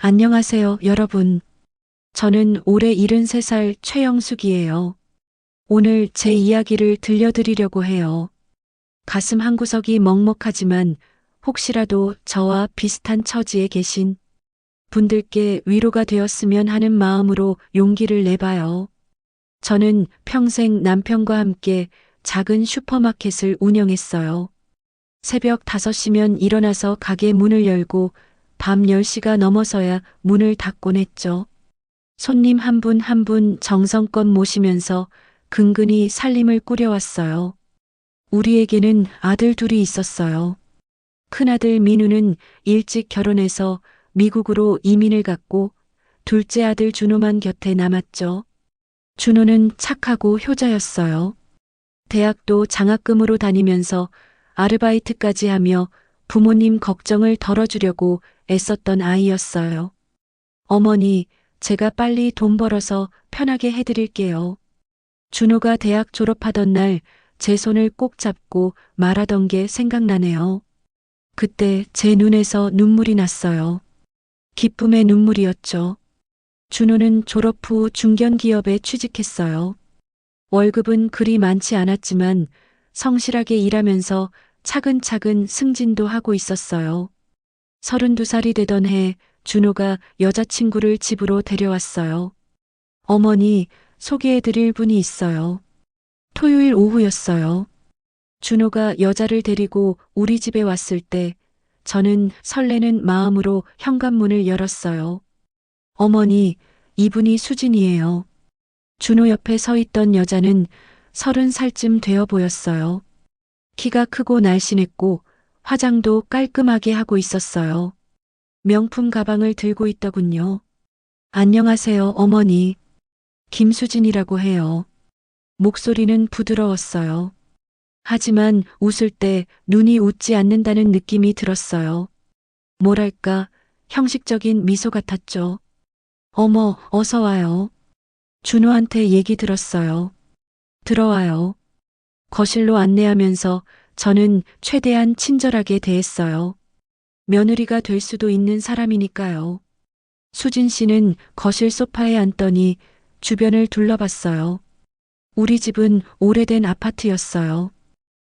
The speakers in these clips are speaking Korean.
안녕하세요, 여러분. 저는 올해 73살 최영숙이에요. 오늘 제 이야기를 들려드리려고 해요. 가슴 한구석이 먹먹하지만 혹시라도 저와 비슷한 처지에 계신 분들께 위로가 되었으면 하는 마음으로 용기를 내봐요. 저는 평생 남편과 함께 작은 슈퍼마켓을 운영했어요. 새벽 5시면 일어나서 가게 문을 열고 밤 10시가 넘어서야 문을 닫곤 했죠. 손님 한 분 한 분 정성껏 모시면서 근근히 살림을 꾸려왔어요. 우리에게는 아들 둘이 있었어요. 큰아들 민우는 일찍 결혼해서 미국으로 이민을 갔고 둘째 아들 준호만 곁에 남았죠. 준호는 착하고 효자였어요. 대학도 장학금으로 다니면서 아르바이트까지 하며 부모님 걱정을 덜어주려고 애썼던 아이였어요. 어머니, 제가 빨리 돈 벌어서 편하게 해드릴게요. 준호가 대학 졸업하던 날 제 손을 꼭 잡고 말하던 게 생각나네요. 그때 제 눈에서 눈물이 났어요. 기쁨의 눈물이었죠. 준호는 졸업 후 중견기업에 취직했어요. 월급은 그리 많지 않았지만 성실하게 일하면서 차근차근 승진도 하고 있었어요. 32살이 되던 해 준호가 여자친구를 집으로 데려왔어요. 어머니, 소개해드릴 분이 있어요. 토요일 오후였어요. 준호가 여자를 데리고 우리 집에 왔을 때 저는 설레는 마음으로 현관문을 열었어요. 어머니, 이분이 수진이에요. 준호 옆에 서 있던 여자는 30살쯤 되어 보였어요. 키가 크고 날씬했고 화장도 깔끔하게 하고 있었어요. 명품 가방을 들고 있더군요. 안녕하세요, 어머니. 김수진이라고 해요. 목소리는 부드러웠어요. 하지만 웃을 때 눈이 웃지 않는다는 느낌이 들었어요. 뭐랄까, 형식적인 미소 같았죠. 어머, 어서 와요. 준호한테 얘기 들었어요. 들어와요. 거실로 안내하면서 저는 최대한 친절하게 대했어요. 며느리가 될 수도 있는 사람이니까요. 수진 씨는 거실 소파에 앉더니 주변을 둘러봤어요. 우리 집은 오래된 아파트였어요.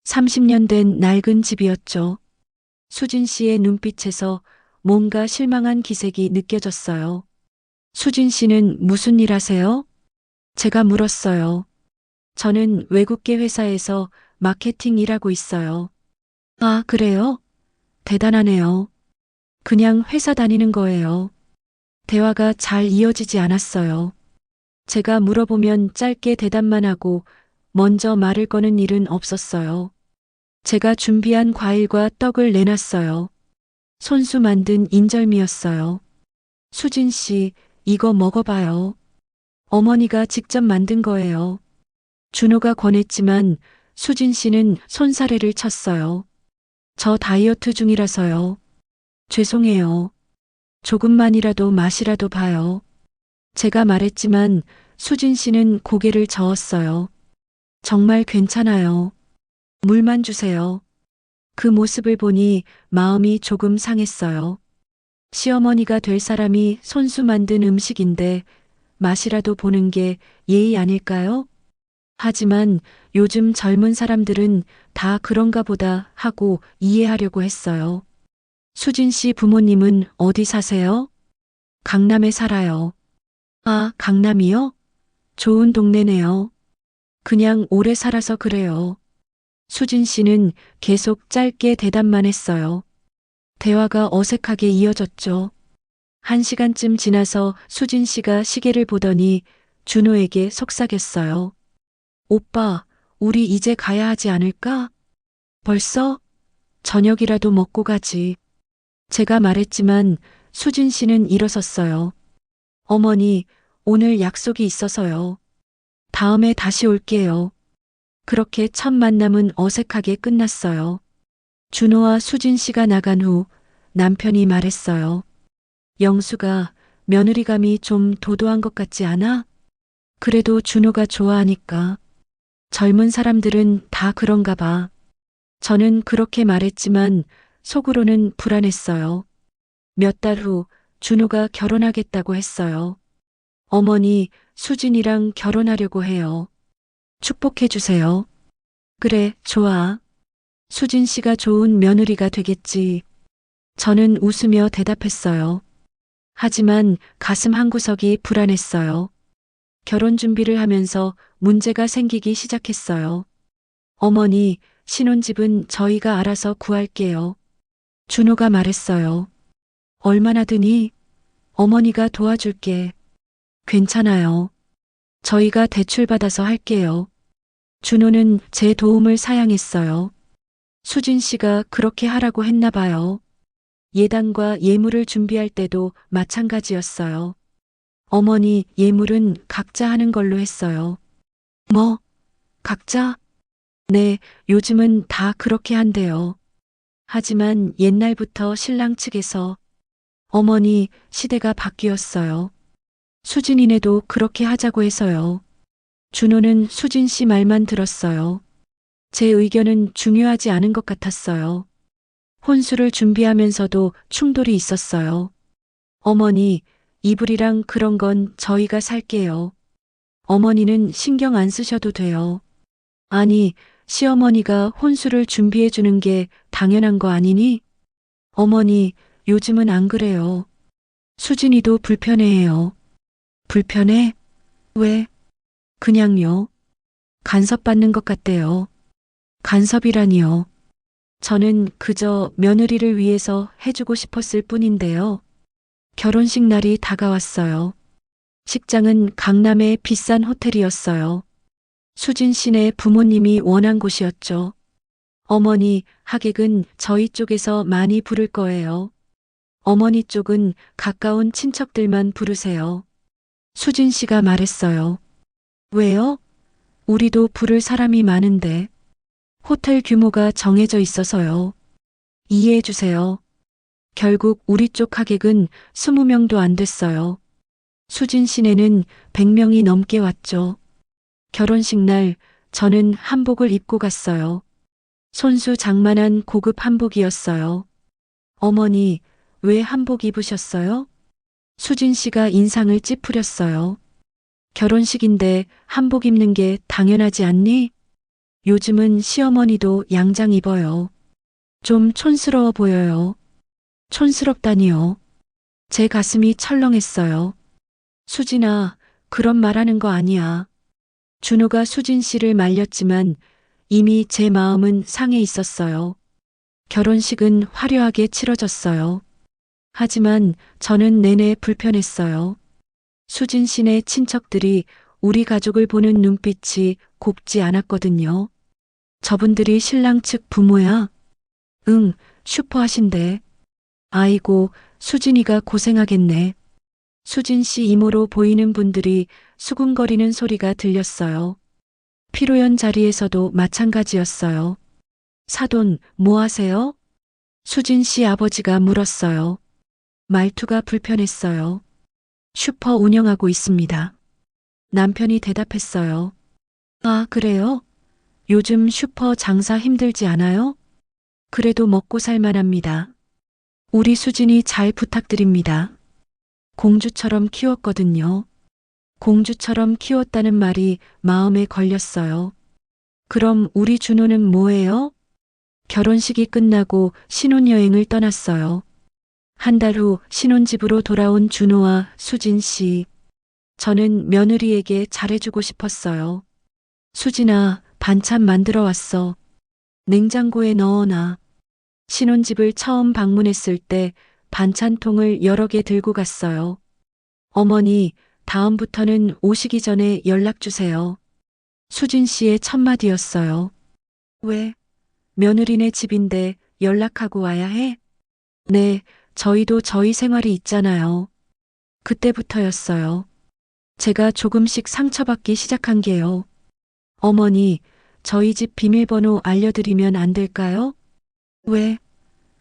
30년 된 낡은 집이었죠. 수진 씨의 눈빛에서 뭔가 실망한 기색이 느껴졌어요. 수진 씨는 무슨 일 하세요? 제가 물었어요. 저는 외국계 회사에서 마케팅 일하고 있어요. 아, 그래요? 대단하네요. 그냥 회사 다니는 거예요. 대화가 잘 이어지지 않았어요. 제가 물어보면 짧게 대답만 하고 먼저 말을 거는 일은 없었어요. 제가 준비한 과일과 떡을 내놨어요. 손수 만든 인절미였어요. 수진 씨, 이거 먹어봐요. 어머니가 직접 만든 거예요. 준호가 권했지만 수진 씨는 손사래를 쳤어요. 저 다이어트 중이라서요. 죄송해요. 조금만이라도 맛이라도 봐요. 제가 말했지만 수진 씨는 고개를 저었어요. 정말 괜찮아요. 물만 주세요. 그 모습을 보니 마음이 조금 상했어요. 시어머니가 될 사람이 손수 만든 음식인데 맛이라도 보는 게 예의 아닐까요? 하지만 요즘 젊은 사람들은 다 그런가 보다 하고 이해하려고 했어요. 수진 씨 부모님은 어디 사세요? 강남에 살아요. 아, 강남이요? 좋은 동네네요. 그냥 오래 살아서 그래요. 수진 씨는 계속 짧게 대답만 했어요. 대화가 어색하게 이어졌죠. 1시간쯤 지나서 수진 씨가 시계를 보더니 준호에게 속삭였어요. 오빠, 우리 이제 가야 하지 않을까? 벌써? 저녁이라도 먹고 가지. 제가 말했지만 수진 씨는 일어섰어요. 어머니, 오늘 약속이 있어서요. 다음에 다시 올게요. 그렇게 첫 만남은 어색하게 끝났어요. 준호와 수진 씨가 나간 후 남편이 말했어요. 영수가 며느리감이 좀 도도한 것 같지 않아? 그래도 준호가 좋아하니까. 젊은 사람들은 다 그런가 봐. 저는 그렇게 말했지만 속으로는 불안했어요. 몇 달 후 준호가 결혼하겠다고 했어요. 어머니, 수진이랑 결혼하려고 해요. 축복해 주세요. 그래, 좋아. 수진 씨가 좋은 며느리가 되겠지. 저는 웃으며 대답했어요. 하지만 가슴 한구석이 불안했어요. 결혼 준비를 하면서 문제가 생기기 시작했어요. 어머니, 신혼집은 저희가 알아서 구할게요. 준호가 말했어요. 얼마나 드니? 어머니가 도와줄게. 괜찮아요. 저희가 대출받아서 할게요. 준호는 제 도움을 사양했어요. 수진 씨가 그렇게 하라고 했나 봐요. 예단과 예물을 준비할 때도 마찬가지였어요. 어머니, 예물은 각자 하는 걸로 했어요. 뭐? 각자? 네, 요즘은 다 그렇게 한대요. 하지만 옛날부터 신랑 측에서 어머니, 시대가 바뀌었어요. 수진이네도 그렇게 하자고 해서요. 준호는 수진 씨 말만 들었어요. 제 의견은 중요하지 않은 것 같았어요. 혼수를 준비하면서도 충돌이 있었어요. 어머니, 이불이랑 그런 건 저희가 살게요. 어머니는 신경 안 쓰셔도 돼요. 아니, 시어머니가 혼수를 준비해 주는 게 당연한 거 아니니? 어머니, 요즘은 안 그래요. 수진이도 불편해해요. 불편해? 왜? 그냥요. 간섭받는 것 같대요. 간섭이라니요. 저는 그저 며느리를 위해서 해주고 싶었을 뿐인데요. 결혼식 날이 다가왔어요. 식장은 강남의 비싼 호텔이었어요. 수진 씨네 부모님이 원한 곳이었죠. 어머니, 하객은 저희 쪽에서 많이 부를 거예요. 어머니 쪽은 가까운 친척들만 부르세요. 수진 씨가 말했어요. 왜요? 우리도 부를 사람이 많은데. 호텔 규모가 정해져 있어서요. 이해해 주세요. 결국 우리 쪽 하객은 20명도 안 됐어요. 수진 씨네는 100명이 넘게 왔죠. 결혼식 날 저는 한복을 입고 갔어요. 손수 장만한 고급 한복이었어요. 어머니, 왜 한복 입으셨어요? 수진 씨가 인상을 찌푸렸어요. 결혼식인데 한복 입는 게 당연하지 않니? 요즘은 시어머니도 양장 입어요. 좀 촌스러워 보여요. 촌스럽다니요. 제 가슴이 철렁했어요. 수진아, 그런 말하는 거 아니야. 준호가 수진 씨를 말렸지만 이미 제 마음은 상해 있었어요. 결혼식은 화려하게 치러졌어요. 하지만 저는 내내 불편했어요. 수진 씨네 친척들이 우리 가족을 보는 눈빛이 곱지 않았거든요. 저분들이 신랑 측 부모야? 응, 슈퍼하신데. 아이고, 수진이가 고생하겠네. 수진 씨 이모로 보이는 분들이 수군거리는 소리가 들렸어요. 피로연 자리에서도 마찬가지였어요. 사돈, 뭐 하세요? 수진 씨 아버지가 물었어요. 말투가 불편했어요. 슈퍼 운영하고 있습니다. 남편이 대답했어요. 아, 그래요? 요즘 슈퍼 장사 힘들지 않아요? 그래도 먹고 살만합니다. 우리 수진이 잘 부탁드립니다. 공주처럼 키웠거든요. 공주처럼 키웠다는 말이 마음에 걸렸어요. 그럼 우리 준호는 뭐예요? 결혼식이 끝나고 신혼여행을 떠났어요. 한 달 후 신혼집으로 돌아온 준호와 수진 씨. 저는 며느리에게 잘해주고 싶었어요. 수진아, 반찬 만들어 왔어. 냉장고에 넣어놔. 신혼집을 처음 방문했을 때 반찬통을 여러 개 들고 갔어요. 어머니, 다음부터는 오시기 전에 연락 주세요. 수진 씨의 첫마디였어요. 왜? 며느리네 집인데 연락하고 와야 해? 네, 저희도 저희 생활이 있잖아요. 그때부터였어요. 제가 조금씩 상처받기 시작한 게요. 어머니, 저희 집 비밀번호 알려드리면 안 될까요? 왜?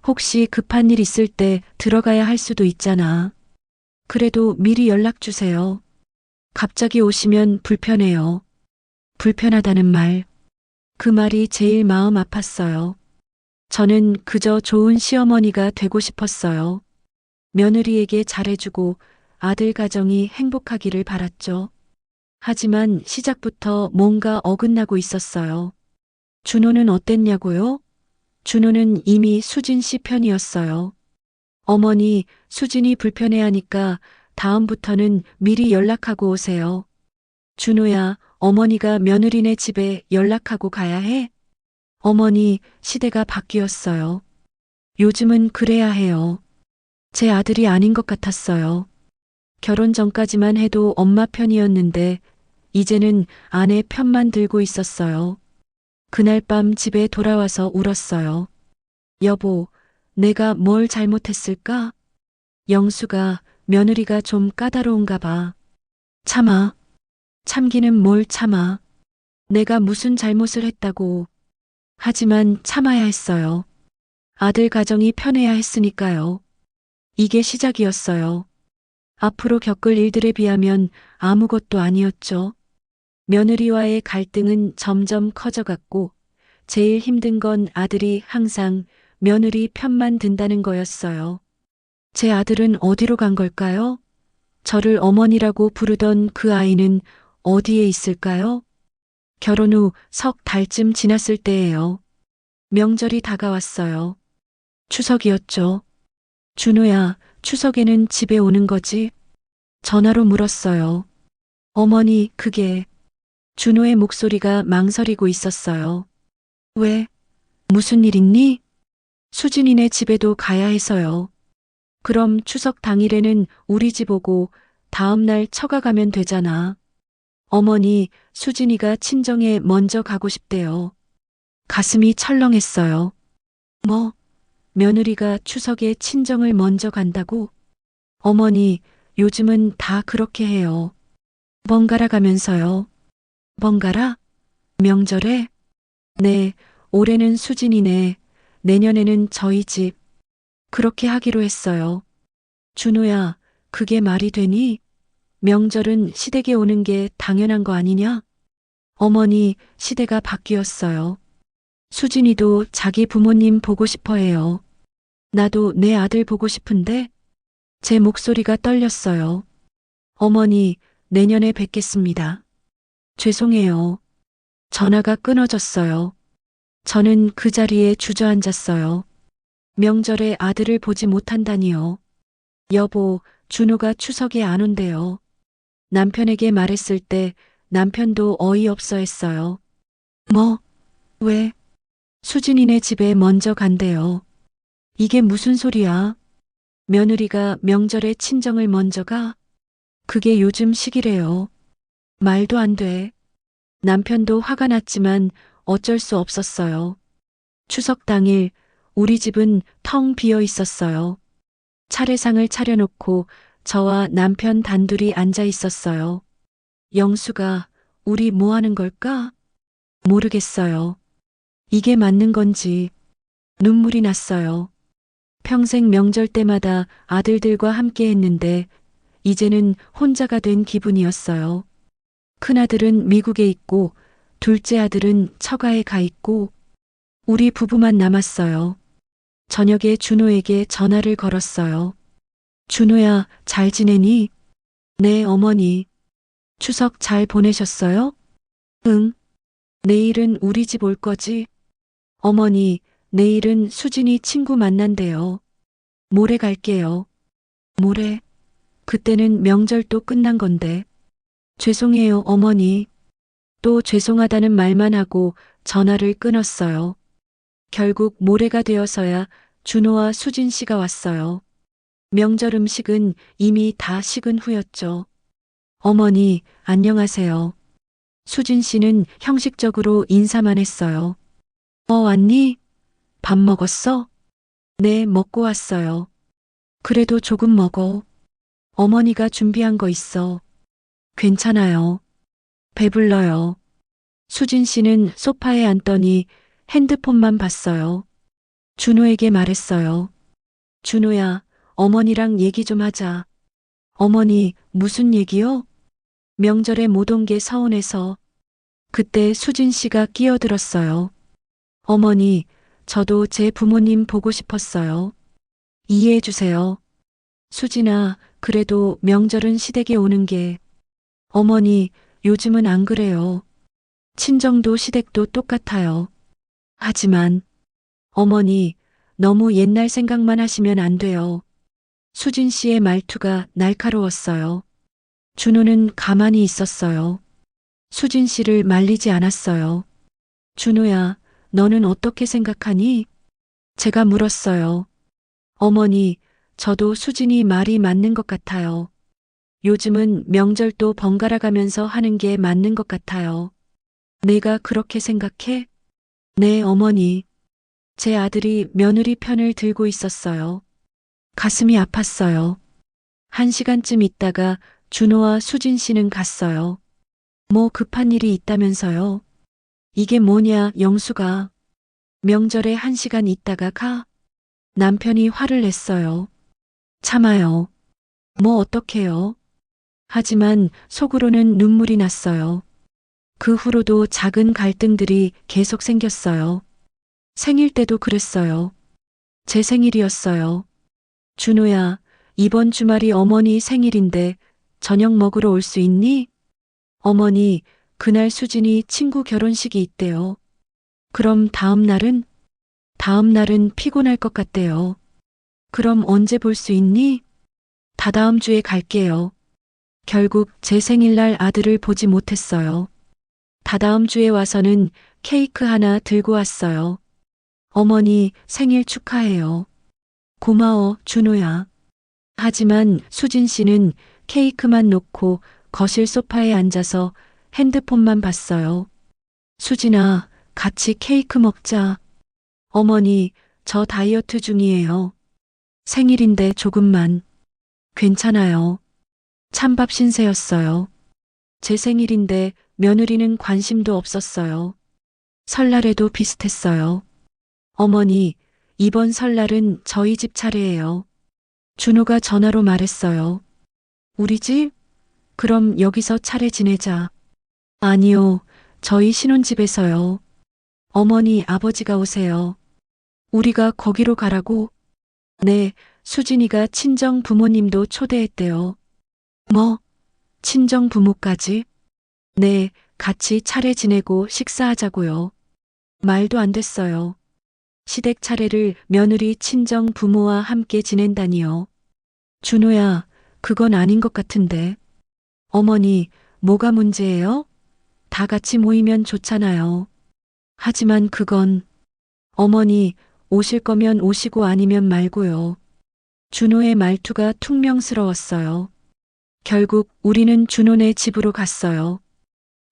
혹시 급한 일 있을 때 들어가야 할 수도 있잖아. 그래도 미리 연락 주세요. 갑자기 오시면 불편해요. 불편하다는 말. 그 말이 제일 마음 아팠어요. 저는 그저 좋은 시어머니가 되고 싶었어요. 며느리에게 잘해주고 아들 가정이 행복하기를 바랐죠. 하지만 시작부터 뭔가 어긋나고 있었어요. 준호는 어땠냐고요? 준호는 이미 수진 씨 편이었어요. 어머니, 수진이 불편해하니까 다음부터는 미리 연락하고 오세요. 준호야, 어머니가 며느리네 집에 연락하고 가야 해? 어머니, 시대가 바뀌었어요. 요즘은 그래야 해요. 제 아들이 아닌 것 같았어요. 결혼 전까지만 해도 엄마 편이었는데 이제는 아내 편만 들고 있었어요. 그날 밤 집에 돌아와서 울었어요. 여보, 내가 뭘 잘못했을까? 영수가 며느리가 좀 까다로운가 봐. 참아. 참기는 뭘 참아. 내가 무슨 잘못을 했다고. 하지만 참아야 했어요. 아들 가정이 편해야 했으니까요. 이게 시작이었어요. 앞으로 겪을 일들에 비하면 아무것도 아니었죠. 며느리와의 갈등은 점점 커져갔고, 제일 힘든 건 아들이 항상 며느리 편만 든다는 거였어요. 제 아들은 어디로 간 걸까요? 저를 어머니라고 부르던 그 아이는 어디에 있을까요? 결혼 후 석 달쯤 지났을 때예요. 명절이 다가왔어요. 추석이었죠. 준호야, 추석에는 집에 오는 거지? 전화로 물었어요. 어머니, 그게. 준호의 목소리가 망설이고 있었어요. 왜? 무슨 일 있니? 수진이네 집에도 가야 해서요. 그럼 추석 당일에는 우리 집 오고 다음 날 처가 가면 되잖아. 어머니, 수진이가 친정에 먼저 가고 싶대요. 가슴이 철렁했어요. 뭐? 며느리가 추석에 친정을 먼저 간다고? 어머니, 요즘은 다 그렇게 해요. 번갈아 가면서요. 번갈아? 명절에? 네, 올해는 수진이네. 내년에는 저희 집. 그렇게 하기로 했어요. 준호야, 그게 말이 되니? 명절은 시댁에 오는 게 당연한 거 아니냐? 어머니, 시대가 바뀌었어요. 수진이도 자기 부모님 보고 싶어 해요. 나도 내 아들 보고 싶은데? 제 목소리가 떨렸어요. 어머니, 내년에 뵙겠습니다. 죄송해요. 전화가 끊어졌어요. 저는 그 자리에 주저앉았어요. 명절에 아들을 보지 못한다니요. 여보, 준호가 추석에 안 온대요. 남편에게 말했을 때 남편도 어이없어 했어요. 뭐? 왜? 수진이네 집에 먼저 간대요. 이게 무슨 소리야? 며느리가 명절에 친정을 먼저 가? 그게 요즘 시기래요. 말도 안 돼. 남편도 화가 났지만 어쩔 수 없었어요. 추석 당일 우리 집은 텅 비어 있었어요. 차례상을 차려놓고 저와 남편 단둘이 앉아 있었어요. 영수가 우리 뭐 하는 걸까? 모르겠어요. 이게 맞는 건지 눈물이 났어요. 평생 명절 때마다 아들들과 함께 했는데 이제는 혼자가 된 기분이었어요. 큰아들은 미국에 있고 둘째 아들은 처가에 가 있고 우리 부부만 남았어요. 저녁에 준호에게 전화를 걸었어요. 준호야, 잘 지내니? 네, 어머니. 추석 잘 보내셨어요? 응. 내일은 우리 집 올 거지? 어머니, 내일은 수진이 친구 만난대요. 모레 갈게요. 모레? 그때는 명절도 끝난 건데. 죄송해요, 어머니. 또 죄송하다는 말만 하고 전화를 끊었어요. 결국 모레가 되어서야 준호와 수진 씨가 왔어요. 명절 음식은 이미 다 식은 후였죠. 어머니, 안녕하세요. 수진 씨는 형식적으로 인사만 했어요. 왔니? 밥 먹었어? 네, 먹고 왔어요. 그래도 조금 먹어. 어머니가 준비한 거 있어. 괜찮아요. 배불러요. 수진 씨는 소파에 앉더니 핸드폰만 봤어요. 준호에게 말했어요. 준호야, 어머니랑 얘기 좀 하자. 어머니, 무슨 얘기요? 명절에 못 온 게 서운해서. 그때 수진 씨가 끼어들었어요. 어머니, 저도 제 부모님 보고 싶었어요. 이해해 주세요. 수진아, 그래도 명절은 시댁에 오는 게. 어머니, 요즘은 안 그래요. 친정도 시댁도 똑같아요. 하지만, 어머니, 너무 옛날 생각만 하시면 안 돼요. 수진 씨의 말투가 날카로웠어요. 준호는 가만히 있었어요. 수진 씨를 말리지 않았어요. 준호야, 너는 어떻게 생각하니? 제가 물었어요. 어머니, 저도 수진이 말이 맞는 것 같아요. 요즘은 명절도 번갈아 가면서 하는 게 맞는 것 같아요. 내가 그렇게 생각해? 네, 어머니. 제 아들이 며느리 편을 들고 있었어요. 가슴이 아팠어요. 1시간쯤 있다가 준호와 수진 씨는 갔어요. 뭐 급한 일이 있다면서요? 이게 뭐냐, 영수가. 명절에 1시간 있다가 가? 남편이 화를 냈어요. 참아요. 뭐 어떡해요? 하지만 속으로는 눈물이 났어요. 그 후로도 작은 갈등들이 계속 생겼어요. 생일 때도 그랬어요. 제 생일이었어요. 준호야, 이번 주말이 어머니 생일인데 저녁 먹으러 올 수 있니? 어머니, 그날 수진이 친구 결혼식이 있대요. 그럼 다음 날은? 다음 날은 피곤할 것 같대요. 그럼 언제 볼 수 있니? 다다음 주에 갈게요. 결국 제 생일날 아들을 보지 못했어요. 다다음 주에 와서는 케이크 하나 들고 왔어요. 어머니 생일 축하해요. 고마워, 준호야. 하지만 수진 씨는 케이크만 놓고 거실 소파에 앉아서 핸드폰만 봤어요. 수진아, 같이 케이크 먹자. 어머니, 저 다이어트 중이에요. 생일인데 조금만. 괜찮아요. 찬밥 신세였어요. 제 생일인데 며느리는 관심도 없었어요. 설날에도 비슷했어요. 어머니, 이번 설날은 저희 집 차례예요. 준호가 전화로 말했어요. 우리 집? 그럼 여기서 차례 지내자. 아니요, 저희 신혼집에서요. 어머니, 아버지가 오세요. 우리가 거기로 가라고? 네, 수진이가 친정 부모님도 초대했대요. 뭐? 친정 부모까지? 네, 같이 차례 지내고 식사하자고요. 말도 안 됐어요. 시댁 차례를 며느리 친정 부모와 함께 지낸다니요. 준호야, 그건 아닌 것 같은데. 어머니, 뭐가 문제예요? 다 같이 모이면 좋잖아요. 하지만 그건, 어머니, 오실 거면 오시고 아니면 말고요. 준호의 말투가 퉁명스러웠어요. 결국 우리는 준호네 집으로 갔어요.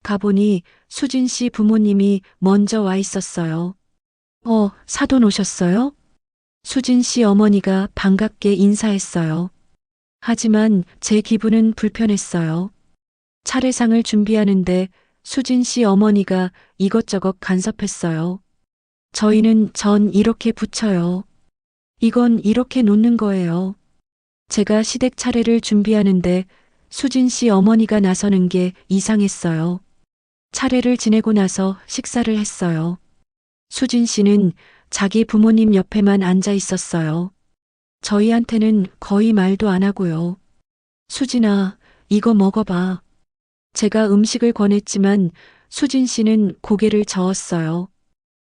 가보니 수진 씨 부모님이 먼저 와 있었어요. 사돈 오셨어요? 수진 씨 어머니가 반갑게 인사했어요. 하지만 제 기분은 불편했어요. 차례상을 준비하는데 수진 씨 어머니가 이것저것 간섭했어요. 저희는 전 이렇게 붙여요. 이건 이렇게 놓는 거예요. 제가 시댁 차례를 준비하는데 수진 씨 어머니가 나서는 게 이상했어요. 차례를 지내고 나서 식사를 했어요. 수진 씨는 자기 부모님 옆에만 앉아 있었어요. 저희한테는 거의 말도 안 하고요. 수진아, 이거 먹어봐. 제가 음식을 권했지만 수진 씨는 고개를 저었어요.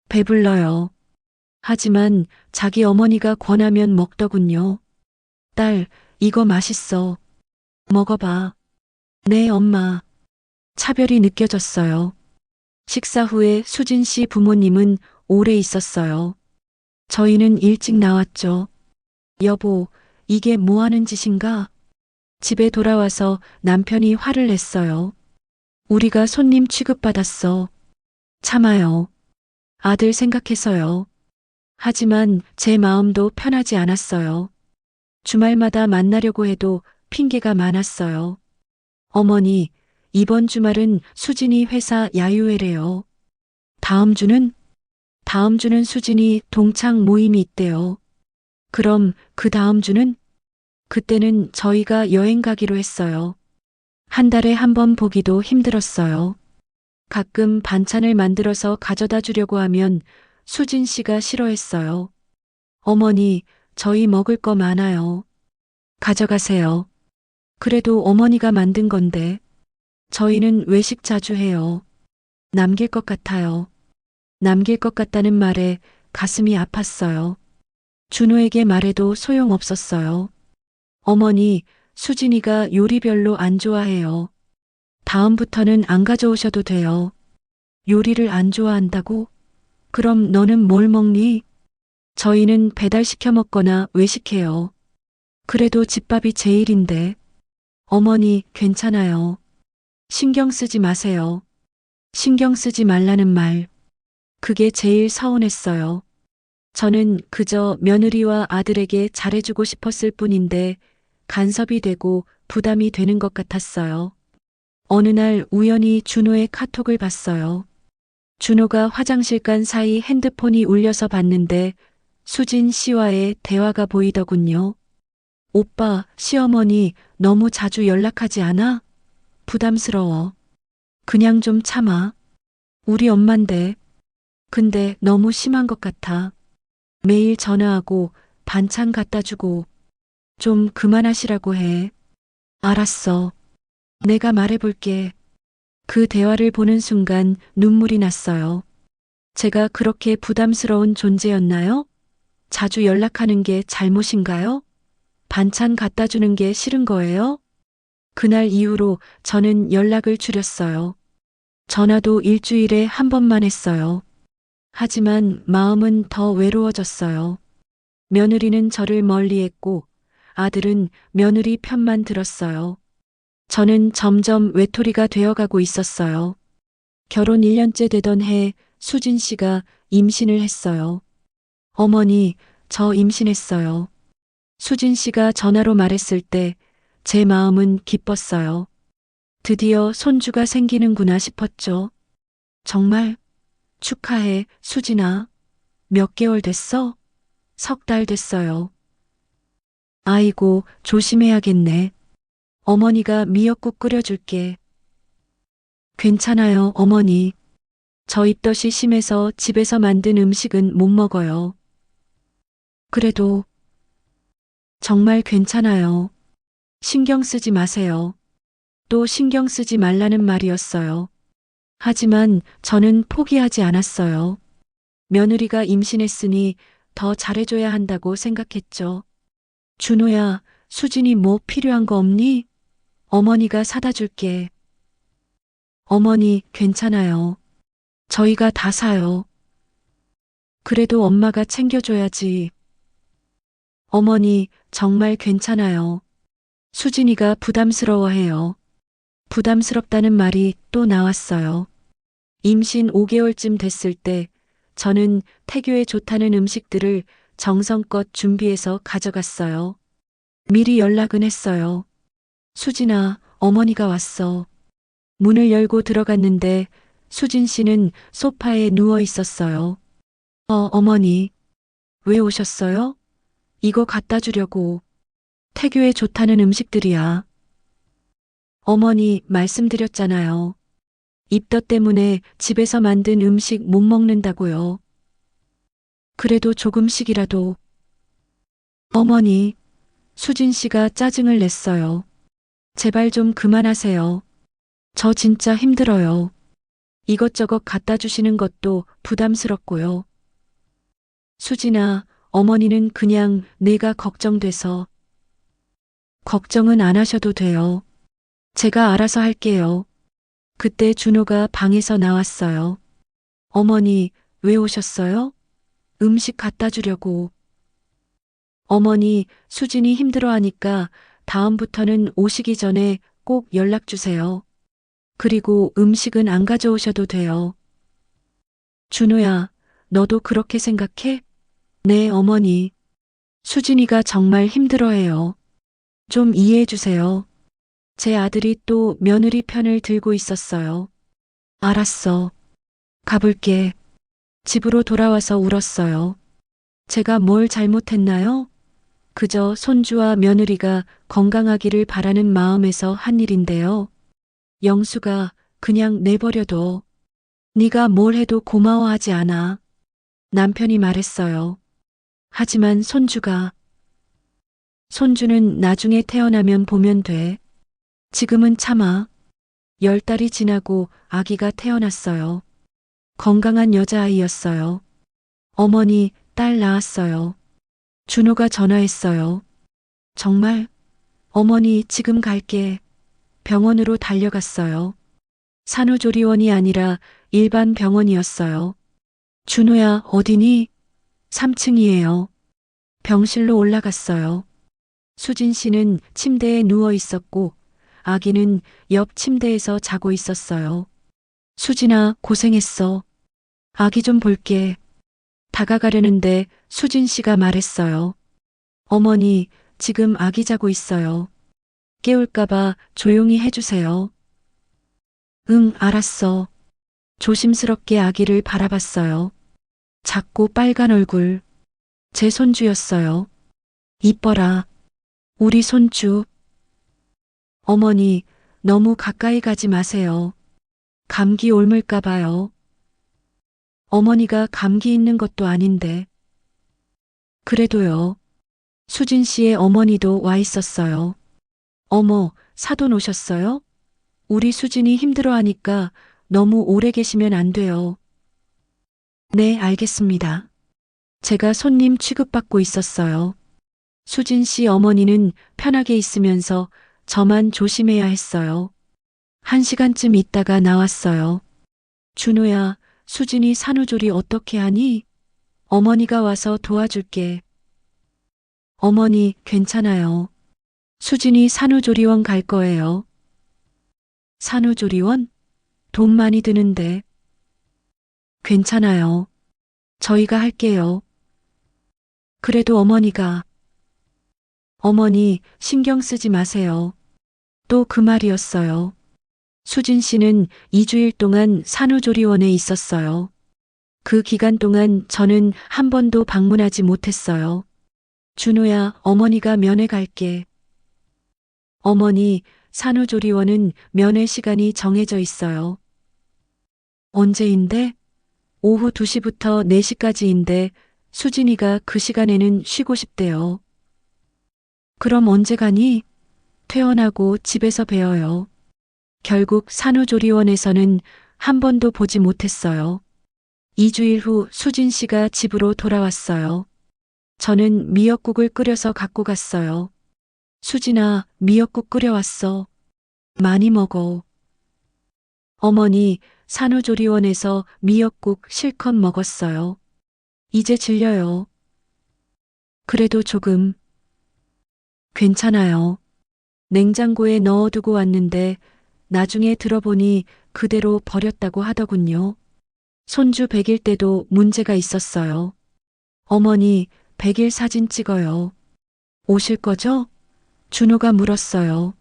배불러요. 하지만 자기 어머니가 권하면 먹더군요. 딸, 이거 맛있어. 먹어봐. 네, 엄마. 차별이 느껴졌어요. 식사 후에 수진 씨 부모님은 오래 있었어요. 저희는 일찍 나왔죠. 여보, 이게 뭐 하는 짓인가? 집에 돌아와서 남편이 화를 냈어요. 우리가 손님 취급받았어. 참아요. 아들 생각해서요. 하지만 제 마음도 편하지 않았어요. 주말마다 만나려고 해도 핑계가 많았어요. 어머니, 이번 주말은 수진이 회사 야유회래요. 다음 주는? 다음 주는 수진이 동창 모임이 있대요. 그럼 그 다음 주는? 그때는 저희가 여행 가기로 했어요. 한 달에 한 번 보기도 힘들었어요. 가끔 반찬을 만들어서 가져다 주려고 하면 수진 씨가 싫어했어요. 어머니, 저희 먹을 거 많아요. 가져가세요. 그래도 어머니가 만든 건데. 저희는 외식 자주 해요. 남길 것 같아요. 남길 것 같다는 말에 가슴이 아팠어요. 준호에게 말해도 소용없었어요. 어머니, 수진이가 요리 별로 안 좋아해요. 다음부터는 안 가져오셔도 돼요. 요리를 안 좋아한다고? 그럼 너는 뭘 먹니? 저희는 배달시켜 먹거나 외식해요. 그래도 집밥이 제일인데. 어머니, 괜찮아요. 신경 쓰지 마세요. 신경 쓰지 말라는 말. 그게 제일 서운했어요. 저는 그저 며느리와 아들에게 잘해주고 싶었을 뿐인데 간섭이 되고 부담이 되는 것 같았어요. 어느 날 우연히 준호의 카톡을 봤어요. 준호가 화장실 간 사이 핸드폰이 울려서 봤는데 수진 씨와의 대화가 보이더군요. 오빠, 시어머니 너무 자주 연락하지 않아? 부담스러워. 그냥 좀 참아. 우리 엄만데. 근데 너무 심한 것 같아. 매일 전화하고 반찬 갖다 주고 좀 그만하시라고 해. 알았어. 내가 말해볼게. 그 대화를 보는 순간 눈물이 났어요. 제가 그렇게 부담스러운 존재였나요? 자주 연락하는 게 잘못인가요? 반찬 갖다 주는 게 싫은 거예요? 그날 이후로 저는 연락을 줄였어요. 전화도 일주일에 한 번만 했어요. 하지만 마음은 더 외로워졌어요. 며느리는 저를 멀리했고 아들은 며느리 편만 들었어요. 저는 점점 외톨이가 되어가고 있었어요. 결혼 1년째 되던 해 수진 씨가 임신을 했어요. 어머니, 저 임신했어요. 수진 씨가 전화로 말했을 때 제 마음은 기뻤어요. 드디어 손주가 생기는구나 싶었죠. 정말 축하해, 수진아. 몇 개월 됐어? 3달 됐어요. 아이고, 조심해야겠네. 어머니가 미역국 끓여줄게. 괜찮아요, 어머니. 저 입덧이 심해서 집에서 만든 음식은 못 먹어요. 그래도 정말 괜찮아요. 신경 쓰지 마세요. 또 신경 쓰지 말라는 말이었어요. 하지만 저는 포기하지 않았어요. 며느리가 임신했으니 더 잘해줘야 한다고 생각했죠. 준호야, 수진이 뭐 필요한 거 없니? 어머니가 사다 줄게. 어머니, 괜찮아요. 저희가 다 사요. 그래도 엄마가 챙겨줘야지. 어머니, 정말 괜찮아요. 수진이가 부담스러워해요. 부담스럽다는 말이 또 나왔어요. 임신 5개월쯤 됐을 때 저는 태교에 좋다는 음식들을 정성껏 준비해서 가져갔어요. 미리 연락은 했어요. 수진아, 어머니가 왔어. 문을 열고 들어갔는데 수진 씨는 소파에 누워 있었어요. 어머니, 왜 오셨어요? 이거 갖다 주려고. 태교에 좋다는 음식들이야. 어머니, 말씀드렸잖아요. 입덧 때문에 집에서 만든 음식 못 먹는다고요. 그래도 조금씩이라도. 어머니, 수진 씨가 짜증을 냈어요. 제발 좀 그만하세요. 저 진짜 힘들어요. 이것저것 갖다 주시는 것도 부담스럽고요. 수진아, 어머니는 그냥 내가 걱정돼서. 걱정은 안 하셔도 돼요. 제가 알아서 할게요. 그때 준호가 방에서 나왔어요. 어머니, 왜 오셨어요? 음식 갖다 주려고. 어머니, 수진이 힘들어하니까 다음부터는 오시기 전에 꼭 연락 주세요. 그리고 음식은 안 가져오셔도 돼요. 준호야, 너도 그렇게 생각해? 네, 어머니. 수진이가 정말 힘들어해요. 좀 이해해 주세요. 제 아들이 또 며느리 편을 들고 있었어요. 알았어. 가볼게. 집으로 돌아와서 울었어요. 제가 뭘 잘못했나요? 그저 손주와 며느리가 건강하기를 바라는 마음에서 한 일인데요. 영수가 그냥 내버려둬. 네가 뭘 해도 고마워하지 않아. 남편이 말했어요. 하지만 손주가 손주는 나중에 태어나면 보면 돼. 지금은 참아. 10달이 지나고 아기가 태어났어요. 건강한 여자아이였어요. 어머니, 딸 낳았어요. 준호가 전화했어요. 정말? 어머니, 지금 갈게. 병원으로 달려갔어요. 산후조리원이 아니라 일반 병원이었어요. 준호야, 어디니? 3층이에요. 병실로 올라갔어요. 수진 씨는 침대에 누워 있었고 아기는 옆 침대에서 자고 있었어요. 수진아, 고생했어. 아기 좀 볼게. 다가가려는데 수진 씨가 말했어요. 어머니, 지금 아기 자고 있어요. 깨울까봐 조용히 해주세요. 응, 알았어. 조심스럽게 아기를 바라봤어요. 작고 빨간 얼굴. 제 손주였어요. 이뻐라. 우리 손주. 어머니, 너무 가까이 가지 마세요. 감기 옮을까 봐요. 어머니가 감기 있는 것도 아닌데. 그래도요. 수진 씨의 어머니도 와 있었어요. 어머, 사돈 오셨어요? 우리 수진이 힘들어하니까 너무 오래 계시면 안 돼요. 네, 알겠습니다. 제가 손님 취급받고 있었어요. 수진 씨 어머니는 편하게 있으면서 저만 조심해야 했어요. 1시간쯤 있다가 나왔어요. 준호야, 수진이 산후조리 어떻게 하니? 어머니가 와서 도와줄게. 어머니, 괜찮아요. 수진이 산후조리원 갈 거예요. 산후조리원? 돈 많이 드는데. 괜찮아요. 저희가 할게요. 그래도 어머니, 신경 쓰지 마세요. 또 그 말이었어요. 수진 씨는 2주일 동안 산후조리원에 있었어요. 그 기간 동안 저는 한 번도 방문하지 못했어요. 준호야, 어머니가 면회 갈게. 어머니, 산후조리원은 면회 시간이 정해져 있어요. 언제인데? 오후 2시부터 4시까지인데 수진이가 그 시간에는 쉬고 싶대요. 그럼 언제 가니? 퇴원하고 집에서 뵈어요. 결국 산후조리원에서는 한 번도 보지 못했어요. 2주일 후 수진 씨가 집으로 돌아왔어요. 저는 미역국을 끓여서 갖고 갔어요. 수진아, 미역국 끓여왔어. 많이 먹어. 어머니, 산후조리원에서 미역국 실컷 먹었어요. 이제 질려요. 그래도 조금. 괜찮아요. 냉장고에 넣어두고 왔는데 나중에 들어보니 그대로 버렸다고 하더군요. 손주 100일 때도 문제가 있었어요. 어머니, 100일 사진 찍어요. 오실 거죠? 준호가 물었어요.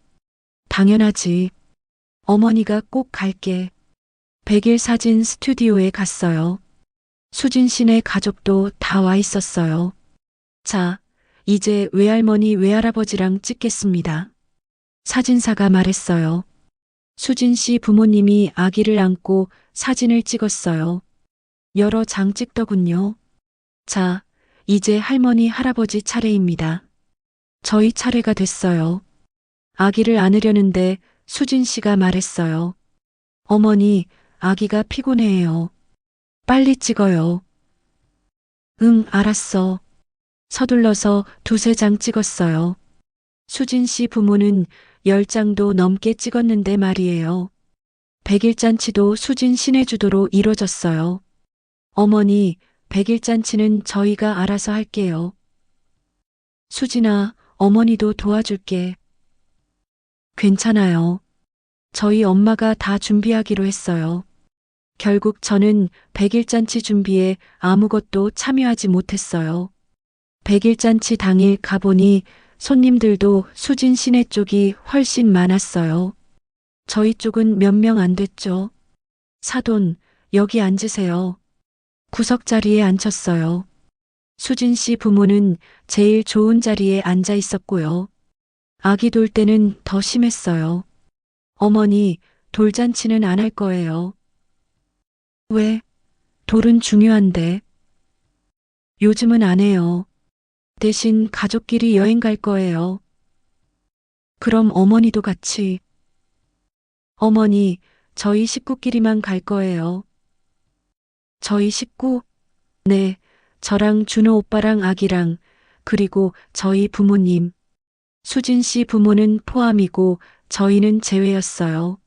당연하지. 어머니가 꼭 갈게. 100일 사진 스튜디오에 갔어요. 수진 씨네 가족도 다 와 있었어요. 자, 이제 외할머니 외할아버지랑 찍겠습니다. 사진사가 말했어요. 수진 씨 부모님이 아기를 안고 사진을 찍었어요. 여러 장 찍더군요. 자, 이제 할머니 할아버지 차례입니다. 저희 차례가 됐어요. 아기를 안으려는데 수진 씨가 말했어요. 어머니, 아기가 피곤해요. 빨리 찍어요. 응, 알았어. 서둘러서 2~3장 찍었어요. 수진 씨 부모는 10장도 넘게 찍었는데 말이에요. 100일 잔치도 수진 씨네 주도로 이뤄졌어요. 어머니, 100일 잔치는 저희가 알아서 할게요. 수진아, 어머니도 도와줄게. 괜찮아요. 저희 엄마가 다 준비하기로 했어요. 결국 저는 100일 잔치 준비에 아무것도 참여하지 못했어요. 100일 잔치 당일 가보니 손님들도 수진 씨네 쪽이 훨씬 많았어요. 저희 쪽은 몇 명 안 됐죠. 사돈, 여기 앉으세요. 구석 자리에 앉혔어요. 수진 씨 부모는 제일 좋은 자리에 앉아 있었고요. 아기 돌 때는 더 심했어요. 어머니, 돌잔치는 안 할 거예요. 왜? 돌은 중요한데. 요즘은 안 해요. 대신 가족끼리 여행 갈 거예요. 그럼 어머니도 같이. 어머니, 저희 식구끼리만 갈 거예요. 저희 식구? 네, 저랑 준호 오빠랑 아기랑, 그리고 저희 부모님. 수진 씨 부모는 포함이고 저희는 제외였어요.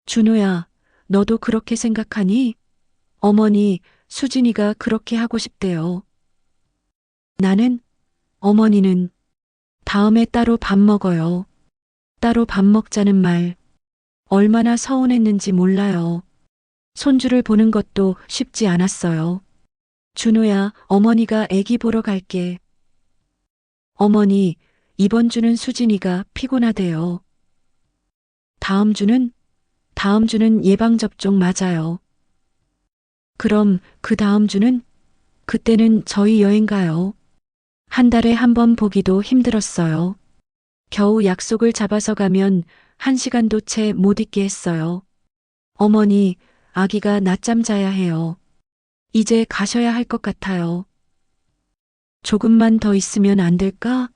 준호야, 너도 그렇게 생각하니? 어머니, 수진이가 그렇게 하고 싶대요. 나는? 어머니는 다음에 따로 밥 먹어요. 따로 밥 먹자는 말. 얼마나 서운했는지 몰라요. 손주를 보는 것도 쉽지 않았어요. 준호야, 어머니가 애기 보러 갈게. 어머니, 이번 주는 수진이가 피곤하대요. 다음 주는? 다음 주는 예방접종 맞아요. 그럼 그 다음 주는? 그때는 저희 여행 가요. 한 달에 한 번 보기도 힘들었어요. 겨우 약속을 잡아서 가면 1시간도 채 못 있게 했어요. 어머니, 아기가 낮잠 자야 해요. 이제 가셔야 할 것 같아요. 조금만 더 있으면 안 될까?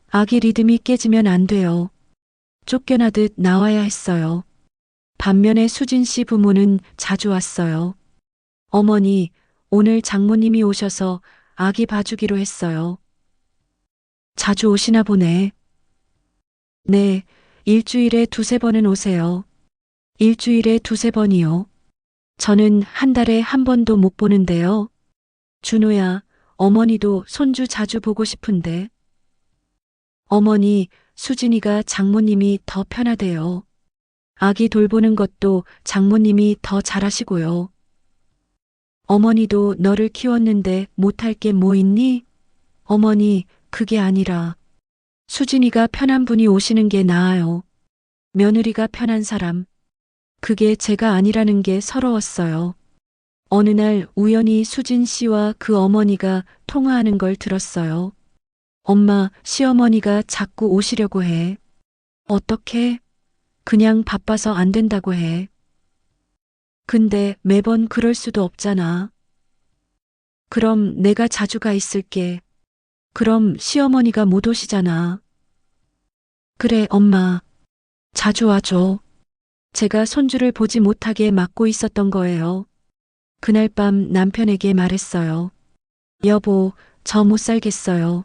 아기 리듬이 깨지면 안 돼요. 쫓겨나듯 나와야 했어요. 반면에 수진 씨 부모는 자주 왔어요. 어머니, 오늘 장모님이 오셔서 아기 봐주기로 했어요. 자주 오시나 보네. 네, 일주일에 두세 번은 오세요. 일주일에 두세 번이요. 저는 한 달에 한 번도 못 보는데요. 준호야, 어머니도 손주 자주 보고 싶은데. 어머니, 수진이가 장모님이 더 편하대요. 아기 돌보는 것도 장모님이 더 잘하시고요. 어머니도 너를 키웠는데 못할 게 뭐 있니? 어머니, 그게 아니라 수진이가 편한 분이 오시는 게 나아요. 며느리가 편한 사람. 그게 제가 아니라는 게 서러웠어요. 어느 날 우연히 수진 씨와 그 어머니가 통화하는 걸 들었어요. 엄마, 시어머니가 자꾸 오시려고 해. 어떻게? 그냥 바빠서 안 된다고 해. 근데 매번 그럴 수도 없잖아. 그럼 내가 자주 가 있을게. 그럼 시어머니가 못 오시잖아. 그래, 엄마. 자주 와줘. 제가 손주를 보지 못하게 막고 있었던 거예요. 그날 밤 남편에게 말했어요. 여보, 저 못 살겠어요.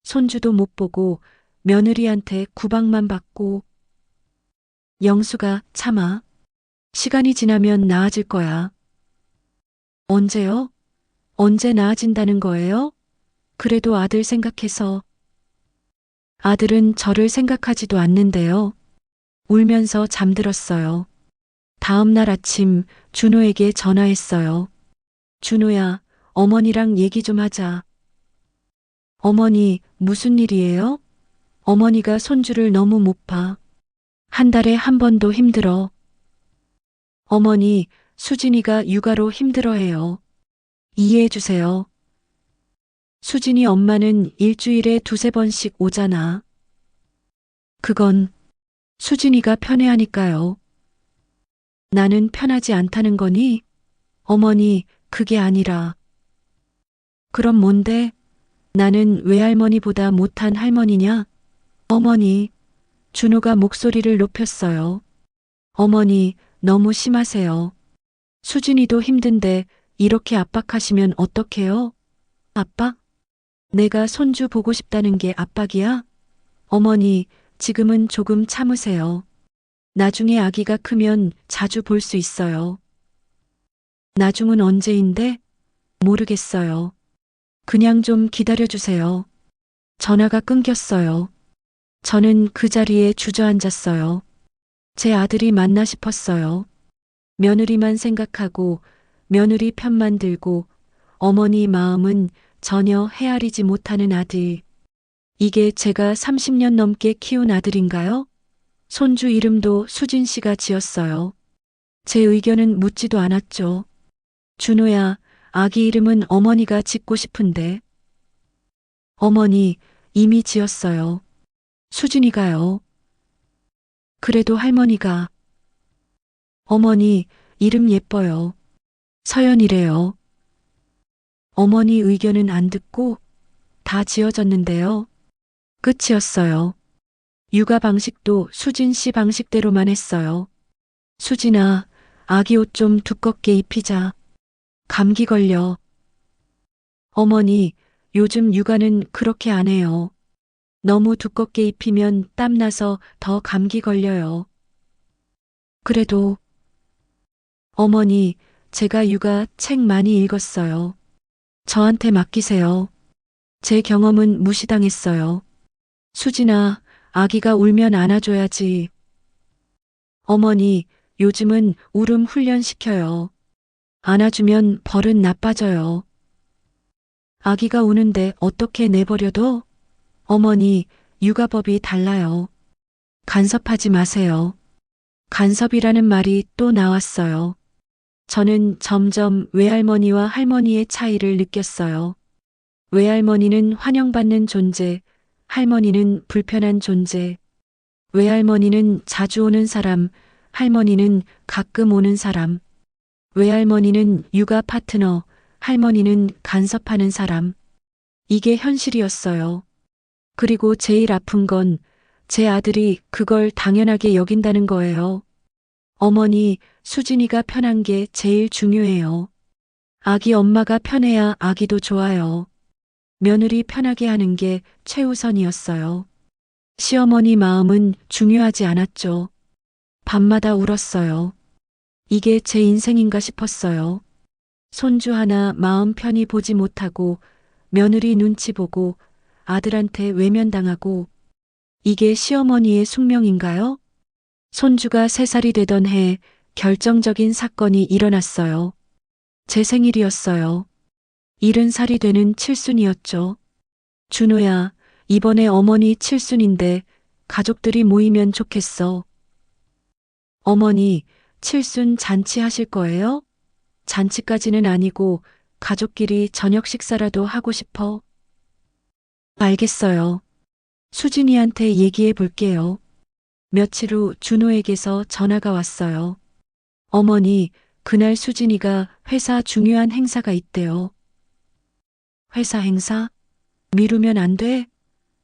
손주도 못 보고 며느리한테 구박만 받고. 영수가 참아. 시간이 지나면 나아질 거야. 언제요? 언제 나아진다는 거예요? 그래도 아들 생각해서. 아들은 저를 생각하지도 않는데요. 울면서 잠들었어요. 다음 날 아침 준호에게 전화했어요. 준호야, 어머니랑 얘기 좀 하자. 어머니, 무슨 일이에요? 어머니가 손주를 너무 못 봐. 한 달에 한 번도 힘들어. 어머니, 수진이가 육아로 힘들어해요. 이해해 주세요. 수진이 엄마는 일주일에 두세 번씩 오잖아. 그건 수진이가 편해하니까요. 나는 편하지 않다는 거니? 어머니, 그게 아니라. 그럼 뭔데? 나는 외할머니보다 못한 할머니냐? 어머니, 준호가 목소리를 높였어요. 어머니, 너무 심하세요. 수진이도 힘든데 이렇게 압박하시면 어떡해요? 압박? 내가 손주 보고 싶다는 게 압박이야? 어머니, 지금은 조금 참으세요. 나중에 아기가 크면 자주 볼 수 있어요. 나중은 언제인데? 모르겠어요. 그냥 좀 기다려주세요. 전화가 끊겼어요. 저는 그 자리에 주저앉았어요. 제 아들이 맞나 싶었어요. 며느리만 생각하고 며느리 편만 들고 어머니 마음은 전혀 헤아리지 못하는 아들. 이게 제가 30년 넘게 키운 아들인가요? 손주 이름도 수진 씨가 지었어요. 제 의견은 묻지도 않았죠. 준호야, 아기 이름은 어머니가 짓고 싶은데. 어머니, 이미 지었어요. 수진이가요. 그래도 할머니가. 어머니, 이름 예뻐요. 서연이래요. 어머니 의견은 안 듣고 다 지어졌는데요. 끝이었어요. 육아 방식도 수진 씨 방식대로만 했어요. 수진아, 아기 옷 좀 두껍게 입히자. 감기 걸려. 어머니, 요즘 육아는 그렇게 안 해요. 너무 두껍게 입히면 땀나서 더 감기 걸려요. 그래도 어머니, 제가 육아 책 많이 읽었어요. 저한테 맡기세요. 제 경험은 무시당했어요. 수진아, 아기가 울면 안아줘야지. 어머니, 요즘은 울음 훈련시켜요. 안아주면 벌은 나빠져요. 아기가 우는데 어떻게 내버려둬? 어머니, 육아법이 달라요. 간섭하지 마세요. 간섭이라는 말이 또 나왔어요. 저는 점점 외할머니와 할머니의 차이를 느꼈어요. 외할머니는 환영받는 존재, 할머니는 불편한 존재. 외할머니는 자주 오는 사람, 할머니는 가끔 오는 사람. 외할머니는 육아 파트너, 할머니는 간섭하는 사람. 이게 현실이었어요. 그리고 제일 아픈 건 제 아들이 그걸 당연하게 여긴다는 거예요. 어머니, 수진이가 편한 게 제일 중요해요. 아기 엄마가 편해야 아기도 좋아요. 며느리 편하게 하는 게 최우선이었어요. 시어머니 마음은 중요하지 않았죠. 밤마다 울었어요. 이게 제 인생인가 싶었어요. 손주 하나 마음 편히 보지 못하고 며느리 눈치 보고 아들한테 외면당하고 이게 시어머니의 숙명인가요? 손주가 3살이 되던 해 결정적인 사건이 일어났어요. 제 생일이었어요. 70살이 되는 칠순이었죠. 준호야, 이번에 어머니 칠순인데 가족들이 모이면 좋겠어. 어머니, 칠순 잔치 하실 거예요? 잔치까지는 아니고 가족끼리 저녁 식사라도 하고 싶어. 알겠어요. 수진이한테 얘기해 볼게요. 며칠 후 준호에게서 전화가 왔어요. 어머니, 그날 수진이가 회사 중요한 행사가 있대요. 회사 행사? 미루면 안 돼?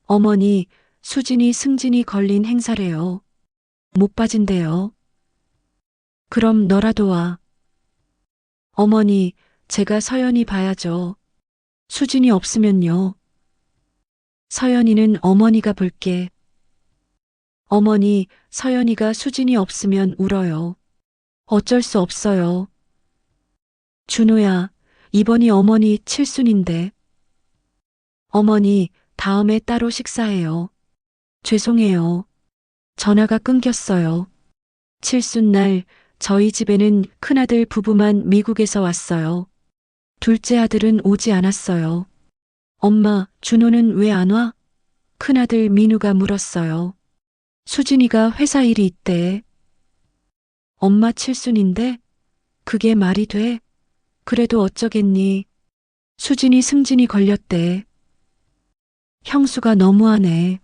어머니, 수진이 승진이 걸린 행사래요. 못 빠진대요. 그럼 너라도 와. 어머니, 제가 서연이 봐야죠. 수진이 없으면요. 서연이는 어머니가 볼게. 어머니, 서연이가 수진이 없으면 울어요. 어쩔 수 없어요. 준호야, 이번이 어머니 칠순인데. 어머니, 다음에 따로 식사해요. 죄송해요. 전화가 끊겼어요. 칠순날 저희 집에는 큰아들 부부만 미국에서 왔어요. 둘째 아들은 오지 않았어요. 엄마, 준호는 왜 안 와? 큰아들 민우가 물었어요. 수진이가 회사 일이 있대. 엄마 칠순인데? 그게 말이 돼? 그래도 어쩌겠니? 수진이 승진이 걸렸대. 형수가 너무하네.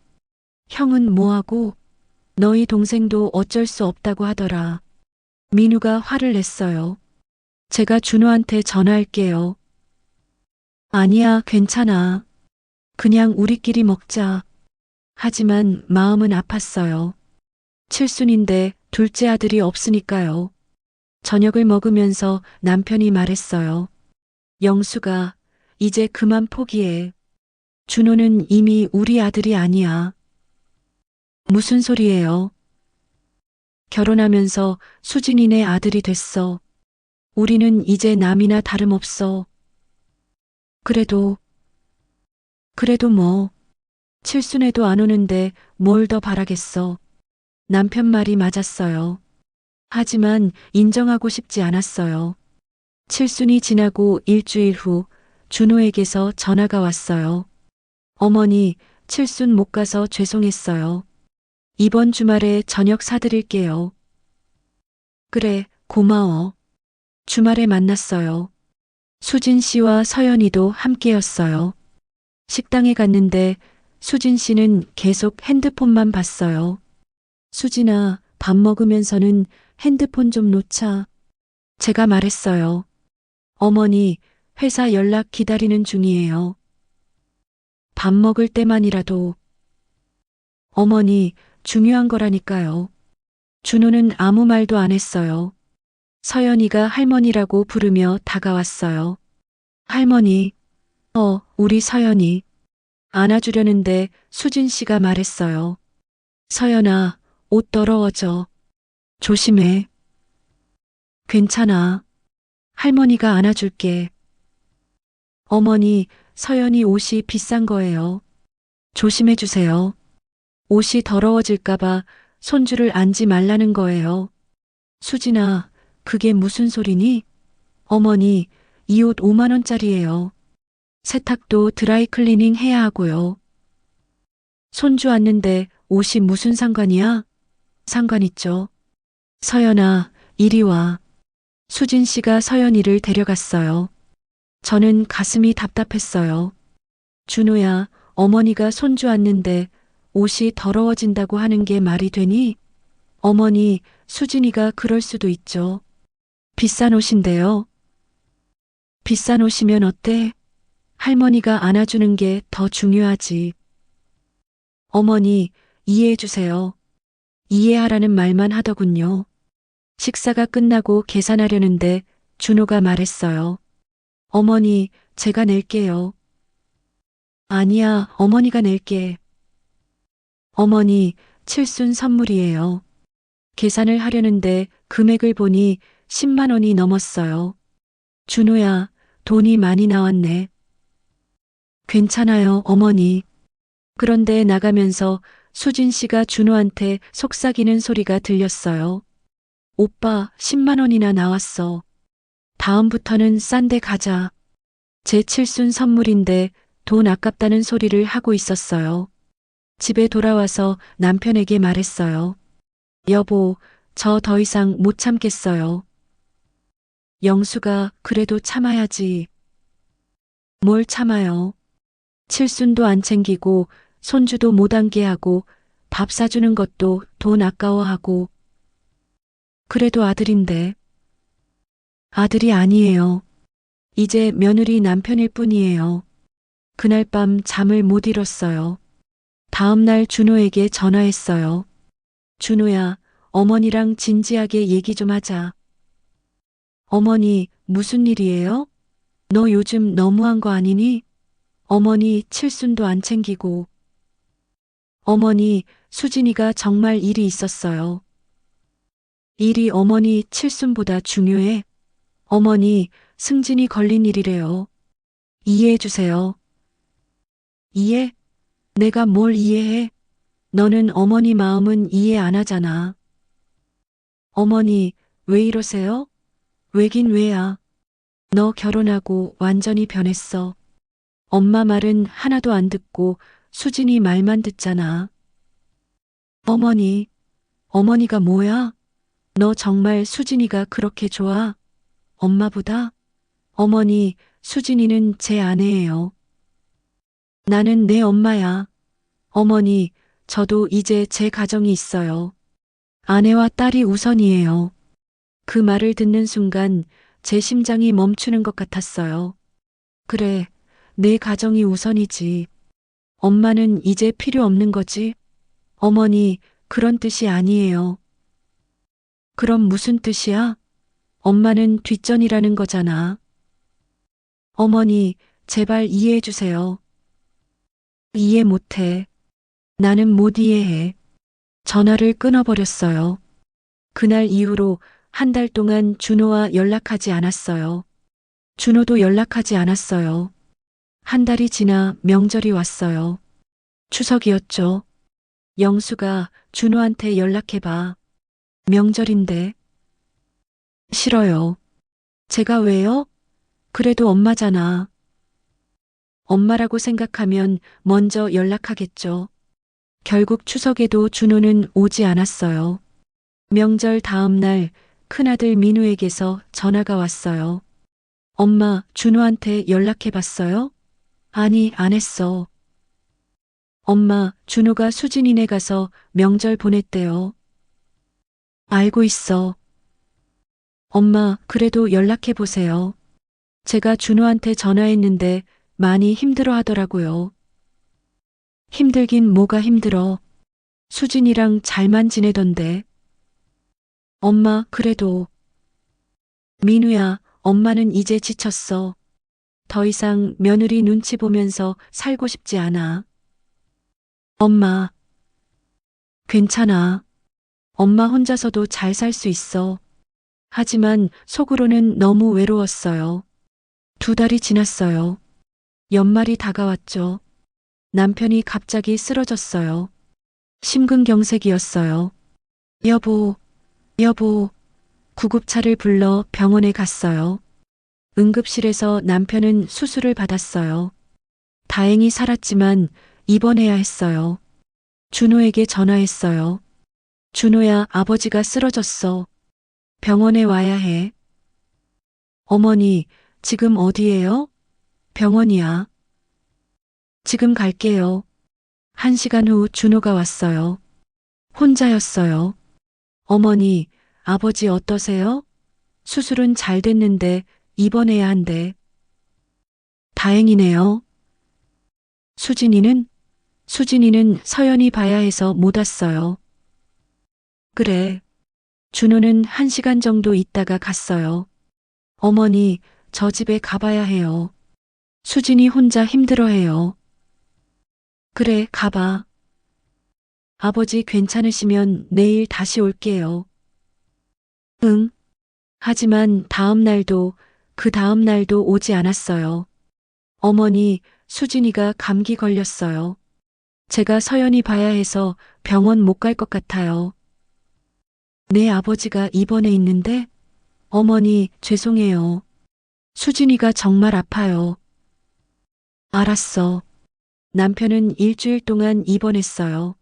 형은 뭐하고? 너희 동생도 어쩔 수 없다고 하더라. 민우가 화를 냈어요. 제가 준호한테 전화할게요. 아니야, 괜찮아. 그냥 우리끼리 먹자. 하지만 마음은 아팠어요. 칠순인데 둘째 아들이 없으니까요. 저녁을 먹으면서 남편이 말했어요. 영수가 이제 그만 포기해. 준호는 이미 우리 아들이 아니야. 무슨 소리예요? 결혼하면서 수진이네 아들이 됐어. 우리는 이제 남이나 다름없어. 그래도 뭐. 칠순에도 안 오는데 뭘 더 바라겠어. 남편 말이 맞았어요. 하지만 인정하고 싶지 않았어요. 칠순이 지나고 일주일 후 준호에게서 전화가 왔어요. 어머니, 칠순 못 가서 죄송했어요. 이번 주말에 저녁 사드릴게요. 그래, 고마워. 주말에 만났어요. 수진 씨와 서연이도 함께였어요. 식당에 갔는데 수진 씨는 계속 핸드폰만 봤어요. 수진아, 밥 먹으면서는 핸드폰 좀 놓자. 제가 말했어요. 어머니, 회사 연락 기다리는 중이에요. 밥 먹을 때만이라도. 어머니, 중요한 거라니까요. 준호는 아무 말도 안 했어요. 서연이가 할머니라고 부르며 다가왔어요. 할머니, 우리 서연이. 안아주려는데 수진 씨가 말했어요. 서연아, 옷 더러워져. 조심해. 괜찮아. 할머니가 안아줄게. 어머니, 서연이 옷이 비싼 거예요. 조심해 주세요. 옷이 더러워질까봐 손주를 안지 말라는 거예요. 수진아, 그게 무슨 소리니? 어머니, 이 옷 5만 원짜리예요. 세탁도 드라이클리닝 해야 하고요. 손주 왔는데 옷이 무슨 상관이야? 상관 있죠. 서연아, 이리 와. 수진 씨가 서연이를 데려갔어요. 저는 가슴이 답답했어요. 준호야, 어머니가 손주 왔는데 옷이 더러워진다고 하는 게 말이 되니? 어머니, 수진이가 그럴 수도 있죠. 비싼 옷인데요. 비싼 옷이면 어때? 할머니가 안아주는 게 더 중요하지. 어머니, 이해해 주세요. 이해하라는 말만 하더군요. 식사가 끝나고 계산하려는데 준호가 말했어요. 어머니, 제가 낼게요. 아니야, 어머니가 낼게. 어머니, 칠순 선물이에요. 계산을 하려는데 금액을 보니 10만 원이 넘었어요. 준호야, 돈이 많이 나왔네. 괜찮아요, 어머니. 그런데 나가면서 수진 씨가 준호한테 속삭이는 소리가 들렸어요. 오빠, 10만 원이나 나왔어. 다음부터는 싼 데 가자. 제 칠순 선물인데 돈 아깝다는 소리를 하고 있었어요. 집에 돌아와서 남편에게 말했어요. 여보, 저 더 이상 못 참겠어요. 영수가 그래도 참아야지. 뭘 참아요. 칠순도 안 챙기고 손주도 못 안게 하고 밥 사주는 것도 돈 아까워하고. 그래도 아들인데. 아들이 아니에요. 이제 며느리 남편일 뿐이에요. 그날 밤 잠을 못 이뤘어요. 다음 날 준호에게 전화했어요. 준호야, 어머니랑 진지하게 얘기 좀 하자. 어머니, 무슨 일이에요? 너 요즘 너무한 거 아니니? 어머니 칠순도 안 챙기고. 어머니, 수진이가 정말 일이 있었어요. 일이 어머니 칠순보다 중요해? 어머니, 승진이 걸린 일이래요. 이해해 주세요. 이해? 내가 뭘 이해해? 너는 어머니 마음은 이해 안 하잖아. 어머니, 왜 이러세요? 왜긴 왜야. 너 결혼하고 완전히 변했어. 엄마 말은 하나도 안 듣고 수진이 말만 듣잖아. 어머니, 어머니가 뭐야? 너 정말 수진이가 그렇게 좋아? 엄마보다? 어머니, 수진이는 제 아내예요. 나는 내 엄마야. 어머니, 저도 이제 제 가정이 있어요. 아내와 딸이 우선이에요. 그 말을 듣는 순간 제 심장이 멈추는 것 같았어요. 그래, 내 가정이 우선이지. 엄마는 이제 필요 없는 거지? 어머니, 그런 뜻이 아니에요. 그럼 무슨 뜻이야? 엄마는 뒷전이라는 거잖아. 어머니, 제발 이해해 주세요. 이해 못해. 나는 못 이해해. 전화를 끊어버렸어요. 그날 이후로 한 달 동안 준호와 연락하지 않았어요. 준호도 연락하지 않았어요. 한 달이 지나 명절이 왔어요. 추석이었죠. 영수가 준호한테 연락해봐. 명절인데. 싫어요. 제가 왜요? 그래도 엄마잖아. 엄마라고 생각하면 먼저 연락하겠죠. 결국 추석에도 준호는 오지 않았어요. 명절 다음 날 큰아들 민우에게서 전화가 왔어요. 엄마, 준호한테 연락해봤어요? 아니, 안 했어. 엄마, 준호가 수진이네 가서 명절 보냈대요. 알고 있어. 엄마, 그래도 연락해보세요. 제가 준호한테 전화했는데 많이 힘들어 하더라고요. 힘들긴 뭐가 힘들어. 수진이랑 잘만 지내던데. 엄마, 그래도. 민우야, 엄마는 이제 지쳤어. 더 이상 며느리 눈치 보면서 살고 싶지 않아. 엄마, 괜찮아. 엄마 혼자서도 잘 살 수 있어. 하지만 속으로는 너무 외로웠어요. 2달이 지났어요. 연말이 다가왔죠. 남편이 갑자기 쓰러졌어요. 심근경색이었어요. 여보, 여보, 구급차를 불러 병원에 갔어요. 응급실에서 남편은 수술을 받았어요. 다행히 살았지만 입원해야 했어요. 준호에게 전화했어요. 준호야, 아버지가 쓰러졌어. 병원에 와야 해. 어머니, 지금 어디예요? 병원이야. 지금 갈게요. 1시간 후 준호가 왔어요. 혼자였어요. 어머니, 아버지 어떠세요? 수술은 잘 됐는데 입원해야 한대. 다행이네요. 수진이는 서연이 봐야 해서 못 왔어요. 그래. 준호는 1시간 정도 있다가 갔어요. 어머니, 저 집에 가봐야 해요. 수진이 혼자 힘들어해요. 그래, 가봐. 아버지 괜찮으시면 내일 다시 올게요. 응. 하지만 그 다음 날도 오지 않았어요. 어머니, 수진이가 감기 걸렸어요. 제가 서연이 봐야 해서 병원 못 갈 것 같아요. 내 아버지가 입원해 있는데? 어머니, 죄송해요. 수진이가 정말 아파요. 알았어. 남편은 일주일 동안 입원했어요.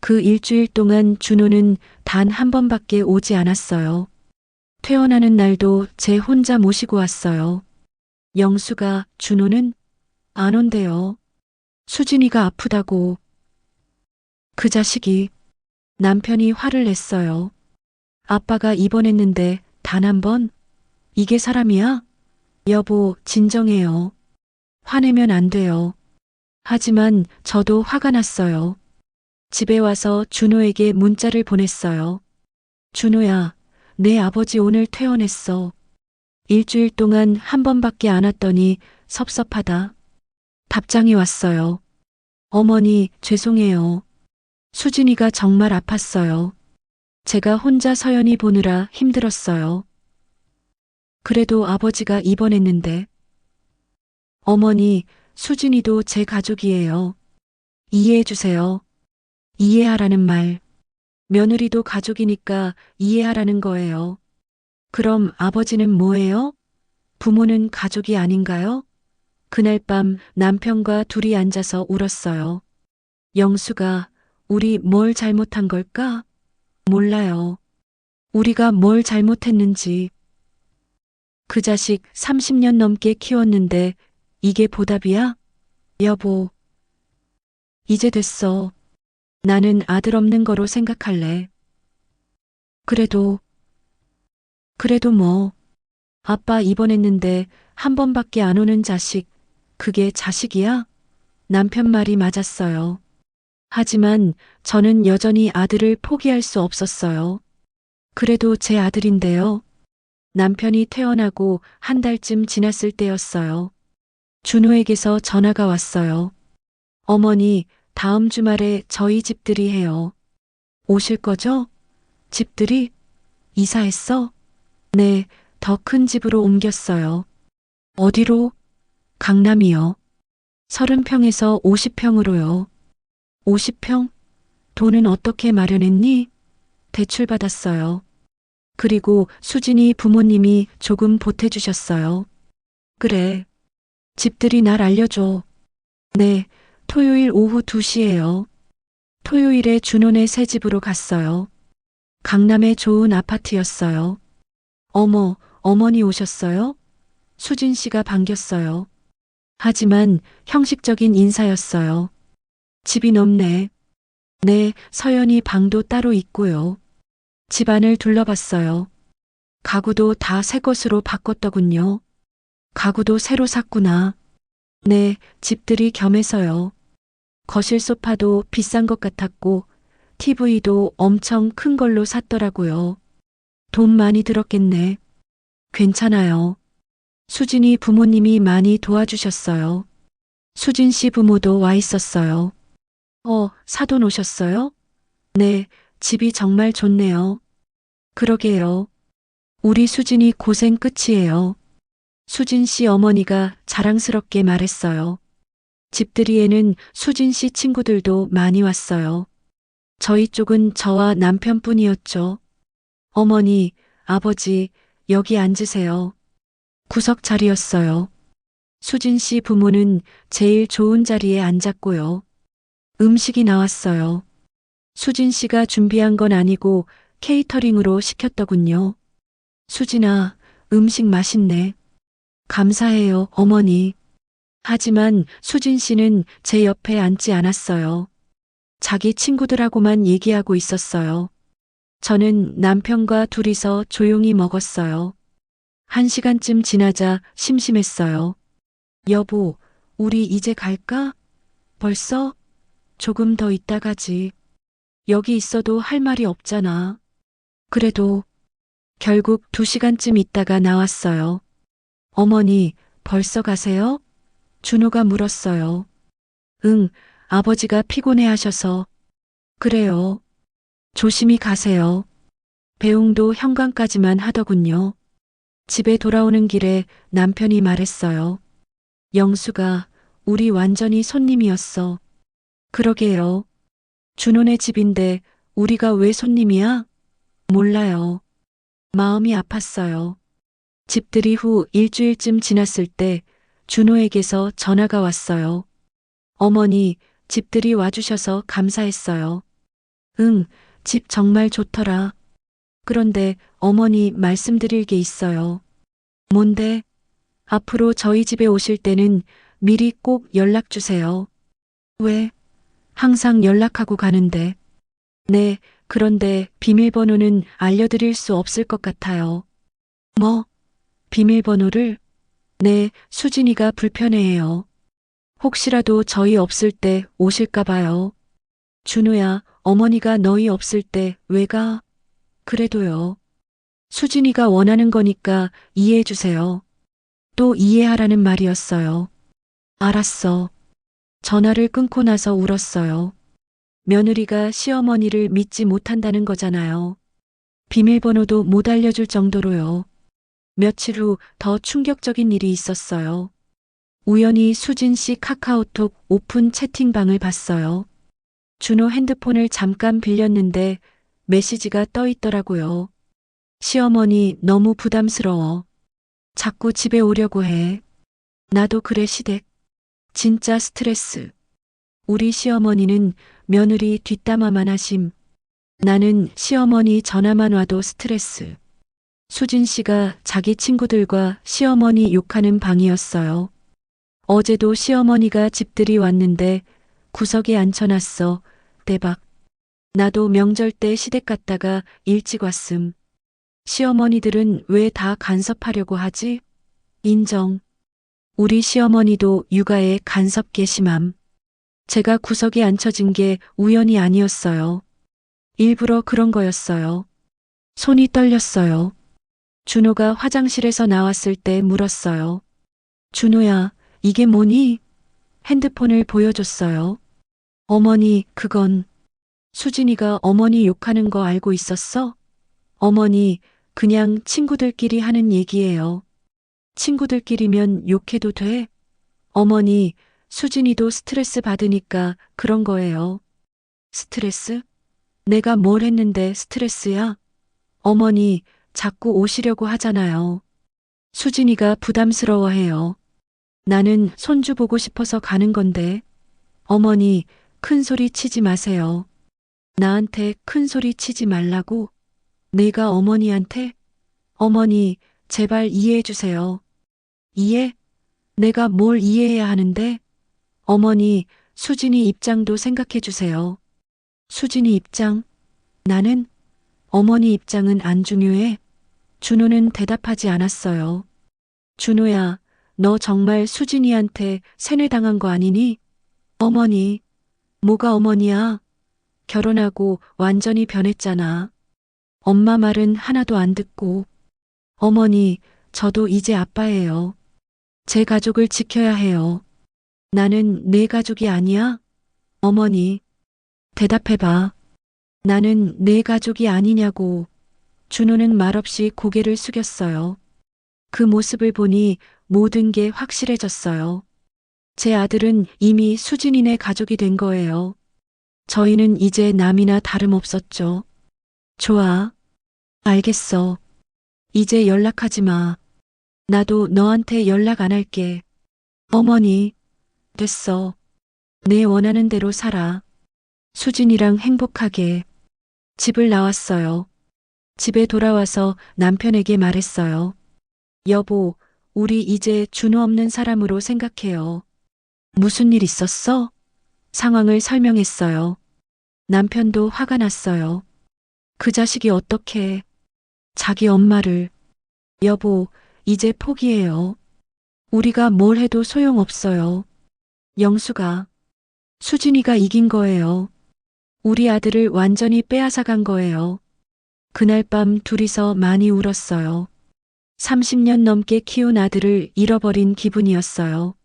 그 일주일 동안 준호는 단 한 번밖에 오지 않았어요. 퇴원하는 날도 제 혼자 모시고 왔어요. 영수가 준호는 안 온대요. 수진이가 아프다고. 그 자식이. 남편이 화를 냈어요. 아빠가 입원했는데 단 한 번? 이게 사람이야? 여보, 진정해요. 화내면 안 돼요. 하지만 저도 화가 났어요. 집에 와서 준호에게 문자를 보냈어요. 준호야, 내 아버지 오늘 퇴원했어. 일주일 동안 한 번밖에 안 왔더니 섭섭하다. 답장이 왔어요. 어머니, 죄송해요. 수진이가 정말 아팠어요. 제가 혼자 서연이 보느라 힘들었어요. 그래도 아버지가 입원했는데. 어머니, 수진이도 제 가족이에요. 이해해 주세요. 이해하라는 말. 며느리도 가족이니까 이해하라는 거예요. 그럼 아버지는 뭐예요? 부모는 가족이 아닌가요? 그날 밤 남편과 둘이 앉아서 울었어요. 영수가 우리 뭘 잘못한 걸까? 몰라요. 우리가 뭘 잘못했는지. 그 자식 30년 넘게 키웠는데 이게 보답이야? 여보, 이제 됐어. 나는 아들 없는 거로 생각할래. 그래도 뭐. 아빠 입원했는데 한 번밖에 안 오는 자식, 그게 자식이야? 남편 말이 맞았어요. 하지만 저는 여전히 아들을 포기할 수 없었어요. 그래도 제 아들인데요. 남편이 퇴원하고 1달쯤 지났을 때였어요. 준호에게서 전화가 왔어요. 어머니, 다음 주말에 저희 집들이 해요. 오실 거죠? 집들이? 이사했어? 네, 더 큰 집으로 옮겼어요. 어디로? 강남이요. 30평에서 50평으로요. 50평? 돈은 어떻게 마련했니? 대출 받았어요. 그리고 수진이 부모님이 조금 보태주셨어요. 그래. 집들이 날 알려줘. 네, 토요일 오후 2시에요. 토요일에 준호네 새 집으로 갔어요. 강남의 좋은 아파트였어요. 어머, 어머니 오셨어요? 수진 씨가 반겼어요. 하지만 형식적인 인사였어요. 집이 넓네. 네, 서연이 방도 따로 있고요. 집안을 둘러봤어요. 가구도 다 새 것으로 바꿨더군요. 가구도 새로 샀구나. 네, 집들이 겸해서요. 거실 소파도 비싼 것 같았고 TV도 엄청 큰 걸로 샀더라고요. 돈 많이 들었겠네. 괜찮아요. 수진이 부모님이 많이 도와주셨어요. 수진 씨 부모도 와 있었어요. 사돈 오셨어요? 네, 집이 정말 좋네요. 그러게요. 우리 수진이 고생 끝이에요. 수진 씨 어머니가 자랑스럽게 말했어요. 집들이에는 수진 씨 친구들도 많이 왔어요. 저희 쪽은 저와 남편뿐이었죠. 어머니, 아버지, 여기 앉으세요. 구석 자리였어요. 수진 씨 부모는 제일 좋은 자리에 앉았고요. 음식이 나왔어요. 수진 씨가 준비한 건 아니고 케이터링으로 시켰더군요. 수진아, 음식 맛있네. 감사해요, 어머니. 하지만 수진 씨는 제 옆에 앉지 않았어요. 자기 친구들하고만 얘기하고 있었어요. 저는 남편과 둘이서 조용히 먹었어요. 1시간쯤 지나자 심심했어요. 여보, 우리 이제 갈까? 벌써? 조금 더 있다 가지. 여기 있어도 할 말이 없잖아. 그래도 결국 2시간쯤 있다가 나왔어요. 어머니, 벌써 가세요? 준호가 물었어요. 응, 아버지가 피곤해 하셔서. 그래요. 조심히 가세요. 배웅도 현관까지만 하더군요. 집에 돌아오는 길에 남편이 말했어요. 영수가 우리 완전히 손님이었어. 그러게요. 준호네 집인데 우리가 왜 손님이야? 몰라요. 마음이 아팠어요. 집들이 후 일주일쯤 지났을 때 준호에게서 전화가 왔어요. 어머니, 집들이 와주셔서 감사했어요. 응, 집 정말 좋더라. 그런데 어머니 말씀드릴 게 있어요. 뭔데? 앞으로 저희 집에 오실 때는 미리 꼭 연락 주세요. 왜? 항상 연락하고 가는데. 네, 그런데 비밀번호는 알려드릴 수 없을 것 같아요. 뭐? 비밀번호를? 네, 수진이가 불편해해요. 혹시라도 저희 없을 때 오실까 봐요. 준호야, 어머니가 너희 없을 때 왜 가? 그래도요. 수진이가 원하는 거니까 이해해 주세요. 또 이해하라는 말이었어요. 알았어. 전화를 끊고 나서 울었어요. 며느리가 시어머니를 믿지 못한다는 거잖아요. 비밀번호도 못 알려줄 정도로요. 며칠 후 더 충격적인 일이 있었어요. 우연히 수진 씨 카카오톡 오픈 채팅방을 봤어요. 준호 핸드폰을 잠깐 빌렸는데 메시지가 떠 있더라고요. 시어머니 너무 부담스러워. 자꾸 집에 오려고 해. 나도 그래 시댁. 진짜 스트레스. 우리 시어머니는 며느리 뒷담화만 하심. 나는 시어머니 전화만 와도 스트레스. 수진 씨가 자기 친구들과 시어머니 욕하는 방이었어요. 어제도 시어머니가 집들이 왔는데 구석에 앉혀놨어. 대박. 나도 명절 때 시댁 갔다가 일찍 왔음. 시어머니들은 왜 다 간섭하려고 하지? 인정. 우리 시어머니도 육아에 간섭 괘씸함. 제가 구석에 앉혀진 게 우연이 아니었어요. 일부러 그런 거였어요. 손이 떨렸어요. 준호가 화장실에서 나왔을 때 물었어요. 준호야, 이게 뭐니? 핸드폰을 보여줬어요. 어머니, 그건 수진이가 어머니 욕하는 거 알고 있었어? 어머니, 그냥 친구들끼리 하는 얘기예요. 친구들끼리면 욕해도 돼? 어머니, 수진이도 스트레스 받으니까 그런 거예요. 스트레스? 내가 뭘 했는데 스트레스야? 어머니, 자꾸 오시려고 하잖아요. 수진이가 부담스러워해요. 나는 손주 보고 싶어서 가는 건데. 어머니, 큰 소리 치지 마세요. 나한테 큰 소리 치지 말라고? 내가 어머니한테? 어머니, 제발 이해해 주세요. 이해? 내가 뭘 이해해야 하는데? 어머니, 수진이 입장도 생각해 주세요. 수진이 입장? 나는? 어머니 입장은 안 중요해? 준호는 대답하지 않았어요. 준호야, 너 정말 수진이한테 세뇌당한 거 아니니? 어머니, 뭐가 어머니야? 결혼하고 완전히 변했잖아. 엄마 말은 하나도 안 듣고. 어머니, 저도 이제 아빠예요. 제 가족을 지켜야 해요. 나는 내 가족이 아니야? 어머니, 대답해봐. 나는 내 가족이 아니냐고. 준호는 말없이 고개를 숙였어요. 그 모습을 보니 모든 게 확실해졌어요. 제 아들은 이미 수진이네 가족이 된 거예요. 저희는 이제 남이나 다름없었죠. 좋아. 알겠어. 이제 연락하지 마. 나도 너한테 연락 안 할게. 어머니, 됐어. 내 원하는 대로 살아. 수진이랑 행복하게. 집을 나왔어요. 집에 돌아와서 남편에게 말했어요. 여보, 우리 이제 준호 없는 사람으로 생각해요. 무슨 일 있었어? 상황을 설명했어요. 남편도 화가 났어요. 그 자식이 어떻게 자기 엄마를. 여보, 이제 포기해요. 우리가 뭘 해도 소용없어요. 영수가, 수진이가 이긴 거예요. 우리 아들을 완전히 빼앗아 간 거예요. 그날 밤 둘이서 많이 울었어요. 30년 넘게 키운 아들을 잃어버린 기분이었어요.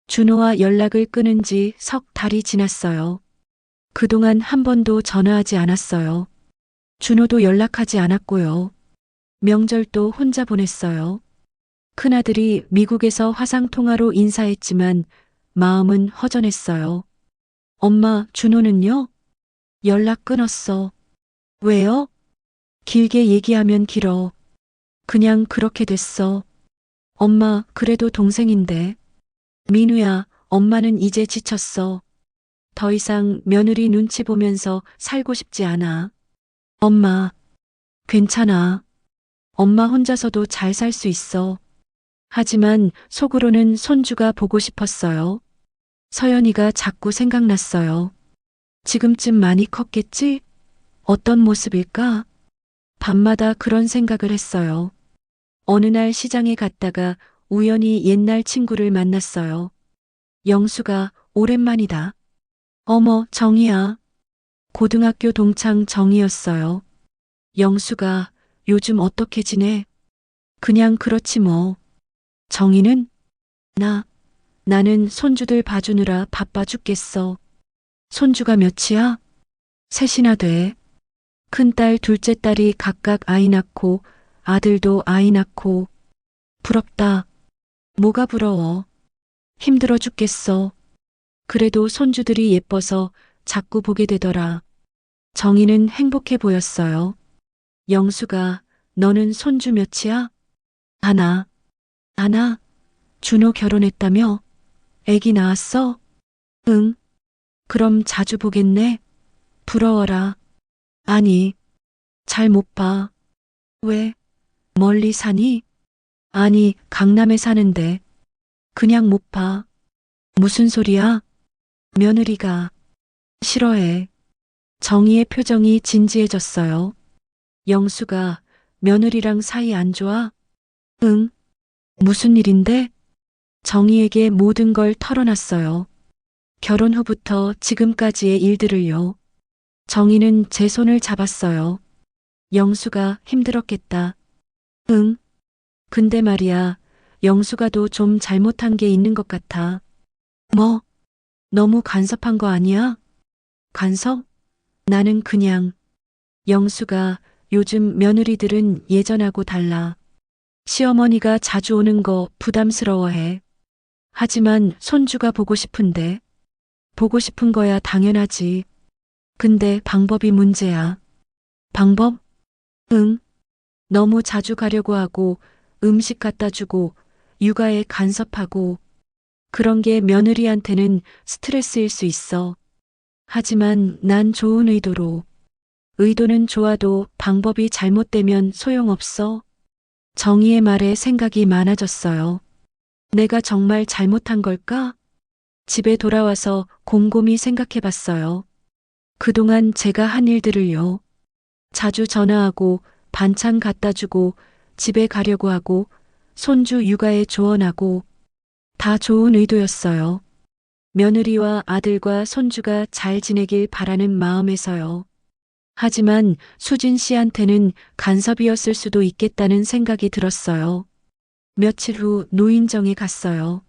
준호와 연락을 끊은 지 석 달이 지났어요. 그동안 한 번도 전화하지 않았어요. 준호도 연락하지 않았고요. 명절도 혼자 보냈어요. 큰아들이 미국에서 화상통화로 인사했지만 마음은 허전했어요. 엄마, 준호는요? 연락 끊었어. 왜요? 길게 얘기하면 길어. 그냥 그렇게 됐어. 엄마, 그래도 동생인데. 민우야, 엄마는 이제 지쳤어. 더 이상 며느리 눈치 보면서 살고 싶지 않아. 엄마, 괜찮아. 엄마 혼자서도 잘 살 수 있어. 하지만 속으로는 손주가 보고 싶었어요. 서연이가 자꾸 생각났어요. 지금쯤 많이 컸겠지? 어떤 모습일까? 밤마다 그런 생각을 했어요. 어느 날 시장에 갔다가 우연히 옛날 친구를 만났어요. 영수가 오랜만이다. 어머, 정이야. 고등학교 동창 정이었어요. 영수가 요즘 어떻게 지내? 그냥 그렇지 뭐. 정이는? 나는 손주들 봐주느라 바빠 죽겠어. 손주가 몇이야? 셋이나 돼. 큰딸, 둘째 딸이 각각 아이 낳고 아들도 아이 낳고. 부럽다. 뭐가 부러워. 힘들어 죽겠어. 그래도 손주들이 예뻐서 자꾸 보게 되더라. 정희는 행복해 보였어요. 영수가 너는 손주 몇이야? 하나. 준호 결혼했다며? 애기 낳았어? 응. 그럼 자주 보겠네. 부러워라. 아니, 잘 못 봐. 왜? 멀리 사니? 아니, 강남에 사는데. 그냥 못 봐. 무슨 소리야? 며느리가 싫어해. 정희의 표정이 진지해졌어요. 영수가 며느리랑 사이 안 좋아? 응. 무슨 일인데? 정희에게 모든 걸 털어놨어요. 결혼 후부터 지금까지의 일들을요. 정희는 제 손을 잡았어요. 영수가 힘들었겠다. 응. 근데 말이야, 영수가도 좀 잘못한 게 있는 것 같아. 뭐? 너무 간섭한 거 아니야? 간섭? 나는 그냥. 영수가 요즘 며느리들은 예전하고 달라. 시어머니가 자주 오는 거 부담스러워해. 하지만 손주가 보고 싶은데. 보고 싶은 거야 당연하지. 근데 방법이 문제야. 방법? 응. 너무 자주 가려고 하고 음식 갖다 주고 육아에 간섭하고 그런 게 며느리한테는 스트레스일 수 있어. 하지만 난 좋은 의도로. 의도는 좋아도 방법이 잘못되면 소용없어. 정희의 말에 생각이 많아졌어요. 내가 정말 잘못한 걸까? 집에 돌아와서 곰곰이 생각해 봤어요. 그동안 제가 한 일들을요. 자주 전화하고 반찬 갖다 주고 집에 가려고 하고 손주 육아에 조언하고 다 좋은 의도였어요. 며느리와 아들과 손주가 잘 지내길 바라는 마음에서요. 하지만 수진 씨한테는 간섭이었을 수도 있겠다는 생각이 들었어요. 며칠 후 노인정에 갔어요.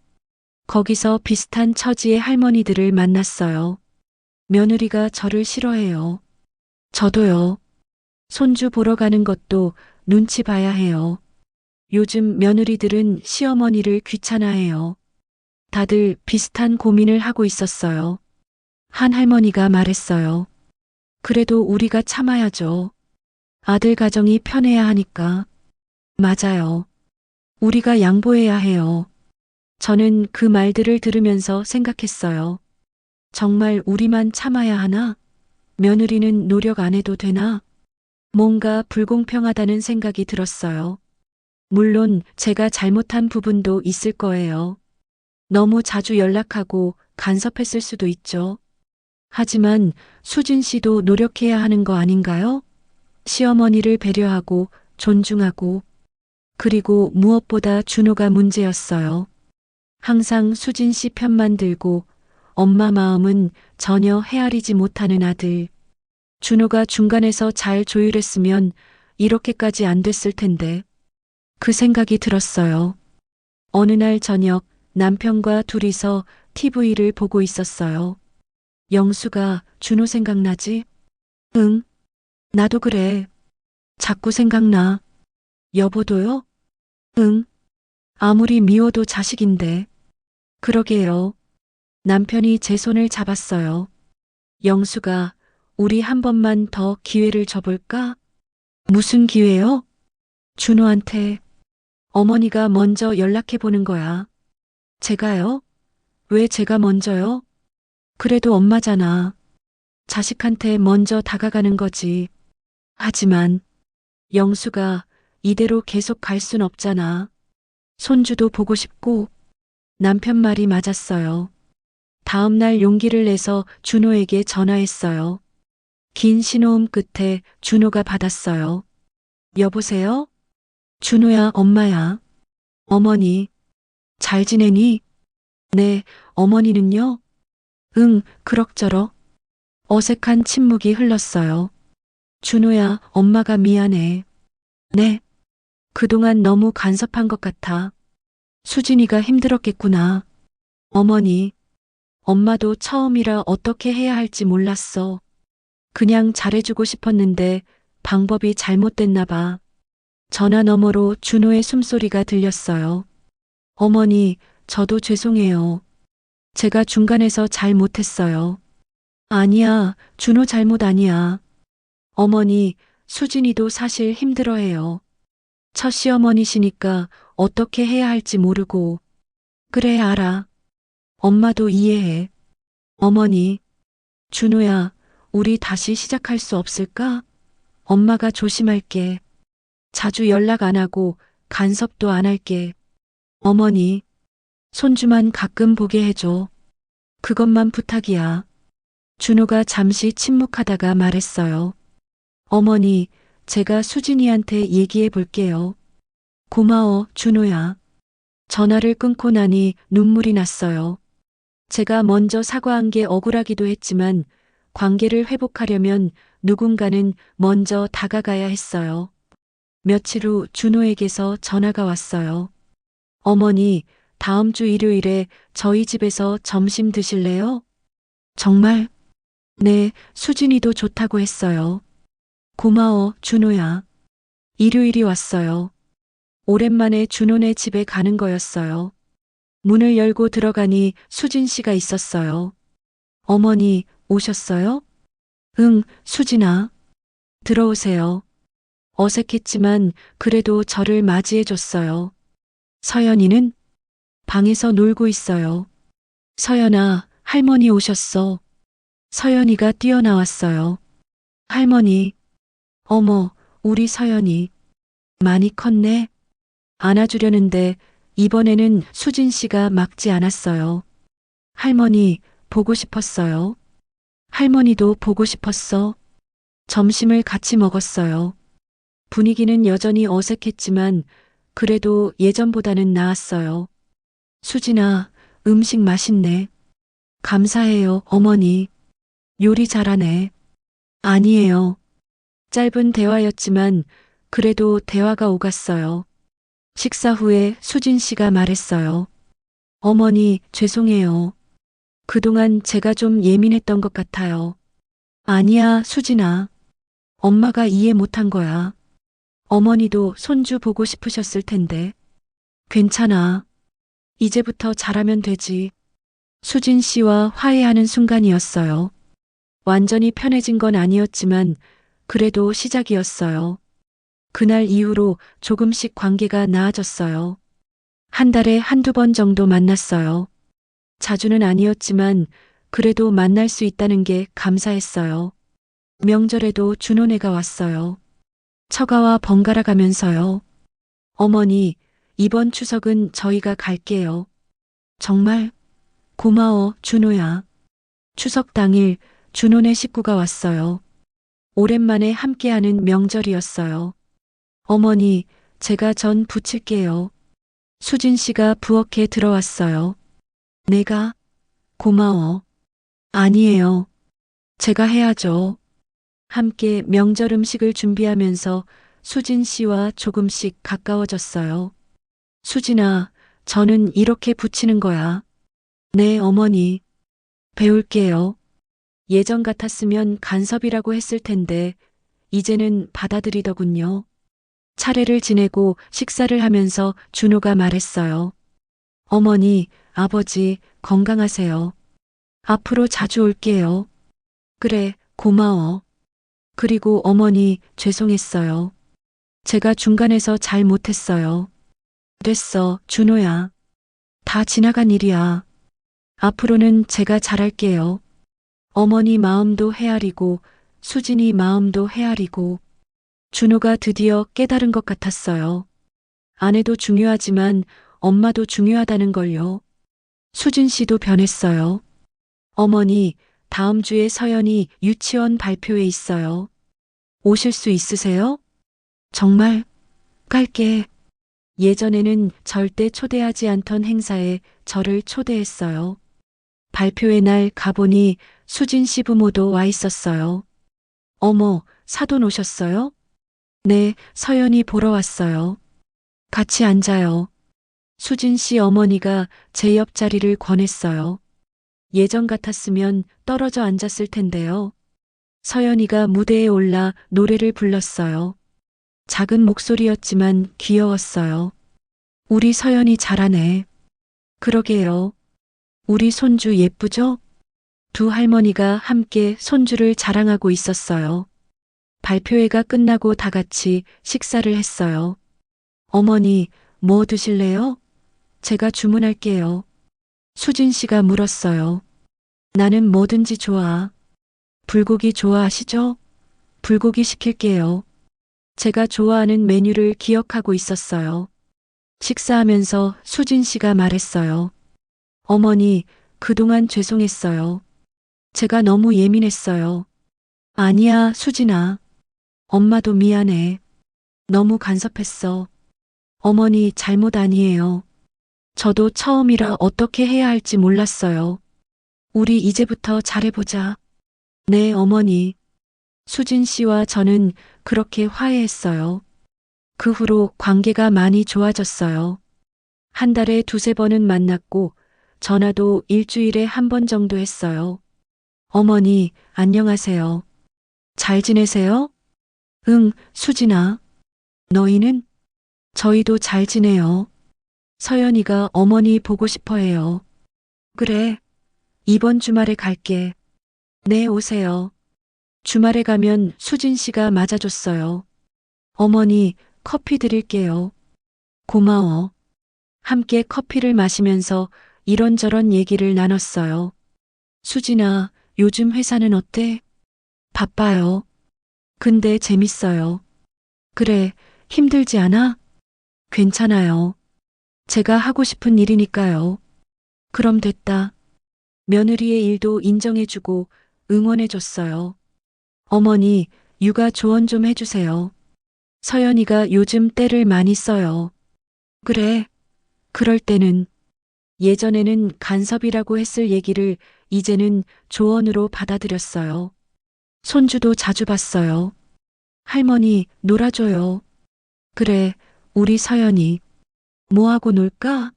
거기서 비슷한 처지의 할머니들을 만났어요. 며느리가 저를 싫어해요. 저도요. 손주 보러 가는 것도 눈치 봐야 해요. 요즘 며느리들은 시어머니를 귀찮아해요. 다들 비슷한 고민을 하고 있었어요. 한 할머니가 말했어요. 그래도 우리가 참아야죠. 아들 가정이 편해야 하니까. 맞아요. 우리가 양보해야 해요. 저는 그 말들을 들으면서 생각했어요. 정말 우리만 참아야 하나? 며느리는 노력 안 해도 되나? 뭔가 불공평하다는 생각이 들었어요. 물론 제가 잘못한 부분도 있을 거예요. 너무 자주 연락하고 간섭했을 수도 있죠. 하지만 수진 씨도 노력해야 하는 거 아닌가요? 시어머니를 배려하고 존중하고 그리고 무엇보다 준호가 문제였어요. 항상 수진 씨 편만 들고 엄마 마음은 전혀 헤아리지 못하는 아들. 준호가 중간에서 잘 조율했으면 이렇게까지 안 됐을 텐데. 그 생각이 들었어요. 어느 날 저녁 남편과 둘이서 TV를 보고 있었어요. 영수가 준호 생각나지? 응, 나도 그래. 자꾸 생각나. 여보도요? 응, 아무리 미워도 자식인데. 그러게요. 남편이 제 손을 잡았어요. 영수가 우리 한 번만 더 기회를 줘볼까? 무슨 기회요? 준호한테. 어머니가 먼저 연락해보는 거야. 제가요? 왜 제가 먼저요? 그래도 엄마잖아. 자식한테 먼저 다가가는 거지. 하지만 영수가 이대로 계속 갈 순 없잖아. 손주도 보고 싶고 남편 말이 맞았어요. 다음 날 용기를 내서 준호에게 전화했어요. 긴 신호음 끝에 준호가 받았어요. 여보세요? 준호야, 엄마야. 어머니, 잘 지내니? 네, 어머니는요? 응, 그럭저럭. 어색한 침묵이 흘렀어요. 준호야, 엄마가 미안해. 네, 그동안 너무 간섭한 것 같아. 수진이가 힘들었겠구나. 어머니, 엄마도 처음이라 어떻게 해야 할지 몰랐어. 그냥 잘해주고 싶었는데 방법이 잘못됐나 봐. 전화 너머로 준호의 숨소리가 들렸어요. 어머니, 저도 죄송해요. 제가 중간에서 잘 못했어요. 아니야, 준호 잘못 아니야. 어머니, 수진이도 사실 힘들어해요. 첫 시어머니시니까 어떻게 해야 할지 모르고. 그래, 알아. 엄마도 이해해. 어머니, 준호야, 우리 다시 시작할 수 없을까? 엄마가 조심할게. 자주 연락 안 하고 간섭도 안 할게. 어머니, 손주만 가끔 보게 해줘. 그것만 부탁이야. 준호가 잠시 침묵하다가 말했어요. 어머니, 제가 수진이한테 얘기해 볼게요. 고마워, 준호야. 전화를 끊고 나니 눈물이 났어요. 제가 먼저 사과한 게 억울하기도 했지만 관계를 회복하려면 누군가는 먼저 다가가야 했어요. 며칠 후 준호에게서 전화가 왔어요. 어머니, 다음 주 일요일에 저희 집에서 점심 드실래요? 정말? 네, 수진이도 좋다고 했어요. 고마워, 준호야. 일요일이 왔어요. 오랜만에 준호네 집에 가는 거였어요. 문을 열고 들어가니 수진 씨가 있었어요. 어머니, 오셨어요? 응, 수진아. 들어오세요. 어색했지만 그래도 저를 맞이해 줬어요. 서연이는 방에서 놀고 있어요. 서연아, 할머니 오셨어. 서연이가 뛰어나왔어요. 할머니, 어머, 우리 서연이 많이 컸네. 안아주려는데 이번에는 수진 씨가 막지 않았어요. 할머니, 보고 싶었어요. 할머니도 보고 싶었어. 점심을 같이 먹었어요. 분위기는 여전히 어색했지만 그래도 예전보다는 나았어요. 수진아, 음식 맛있네. 감사해요, 어머니. 요리 잘하네. 아니에요. 짧은 대화였지만 그래도 대화가 오갔어요. 식사 후에 수진 씨가 말했어요. 어머니, 죄송해요. 그동안 제가 좀 예민했던 것 같아요. 아니야, 수진아. 엄마가 이해 못한 거야. 어머니도 손주 보고 싶으셨을 텐데. 괜찮아. 이제부터 잘하면 되지. 수진 씨와 화해하는 순간이었어요. 완전히 편해진 건 아니었지만 그래도 시작이었어요. 그날 이후로 조금씩 관계가 나아졌어요. 한 달에 한두 번 정도 만났어요. 자주는 아니었지만 그래도 만날 수 있다는 게 감사했어요. 명절에도 준호네가 왔어요. 처가와 번갈아 가면서요. 어머니, 이번 추석은 저희가 갈게요. 정말 고마워, 준호야. 추석 당일 준호네 식구가 왔어요. 오랜만에 함께하는 명절이었어요. 어머니, 제가 전 부칠게요. 수진 씨가 부엌에 들어왔어요. 내가? 고마워. 아니에요. 제가 해야죠. 함께 명절 음식을 준비하면서 수진 씨와 조금씩 가까워졌어요. 수진아, 저는 이렇게 부치는 거야. 네, 어머니. 배울게요. 예전 같았으면 간섭이라고 했을 텐데, 이제는 받아들이더군요. 차례를 지내고 식사를 하면서 준호가 말했어요. 어머니, 아버지, 건강하세요. 앞으로 자주 올게요. 그래, 고마워. 그리고 어머니, 죄송했어요. 제가 중간에서 잘 못했어요. 됐어, 준호야. 다 지나간 일이야. 앞으로는 제가 잘할게요. 어머니 마음도 헤아리고, 수진이 마음도 헤아리고, 준호가 드디어 깨달은 것 같았어요. 아내도 중요하지만 엄마도 중요하다는 걸요. 수진 씨도 변했어요. 어머니, 다음 주에 서연이 유치원 발표회 있어요. 오실 수 있으세요? 정말 깔게. 예전에는 절대 초대하지 않던 행사에 저를 초대했어요. 발표회 날 가보니 수진 씨 부모도 와 있었어요. 어머, 사돈 오셨어요? 네, 서연이 보러 왔어요. 같이 앉아요. 수진 씨 어머니가 제 옆자리를 권했어요. 예전 같았으면 떨어져 앉았을 텐데요. 서연이가 무대에 올라 노래를 불렀어요. 작은 목소리였지만 귀여웠어요. 우리 서연이 잘하네. 그러게요. 우리 손주 예쁘죠? 두 할머니가 함께 손주를 자랑하고 있었어요. 발표회가 끝나고 다 같이 식사를 했어요. 어머니, 뭐 드실래요? 제가 주문할게요. 수진 씨가 물었어요. 나는 뭐든지 좋아. 불고기 좋아하시죠? 불고기 시킬게요. 제가 좋아하는 메뉴를 기억하고 있었어요. 식사하면서 수진 씨가 말했어요. 어머니, 그동안 죄송했어요. 제가 너무 예민했어요. 아니야, 수진아. 엄마도 미안해. 너무 간섭했어. 어머니 잘못 아니에요. 저도 처음이라 어떻게 해야 할지 몰랐어요. 우리 이제부터 잘해보자. 네, 어머니. 수진 씨와 저는 그렇게 화해했어요. 그 후로 관계가 많이 좋아졌어요. 한 달에 두세 번은 만났고 전화도 일주일에 한 번 정도 했어요. 어머니, 안녕하세요. 잘 지내세요? 응, 수진아. 너희는? 저희도 잘 지내요. 서연이가 어머니 보고 싶어 해요. 그래. 이번 주말에 갈게. 네, 오세요. 주말에 가면 수진 씨가 맞아줬어요. 어머니, 커피 드릴게요. 고마워. 함께 커피를 마시면서 이런저런 얘기를 나눴어요. 수진아, 요즘 회사는 어때? 바빠요. 근데 재밌어요. 그래, 힘들지 않아? 괜찮아요. 제가 하고 싶은 일이니까요. 그럼 됐다. 며느리의 일도 인정해주고 응원해줬어요. 어머니, 육아 조언 좀 해주세요. 서연이가 요즘 떼를 많이 써요. 그래. 그럴 때는 예전에는 간섭이라고 했을 얘기를 이제는 조언으로 받아들였어요. 손주도 자주 봤어요. 할머니, 놀아줘요. 그래, 우리 서연이. 뭐하고 놀까?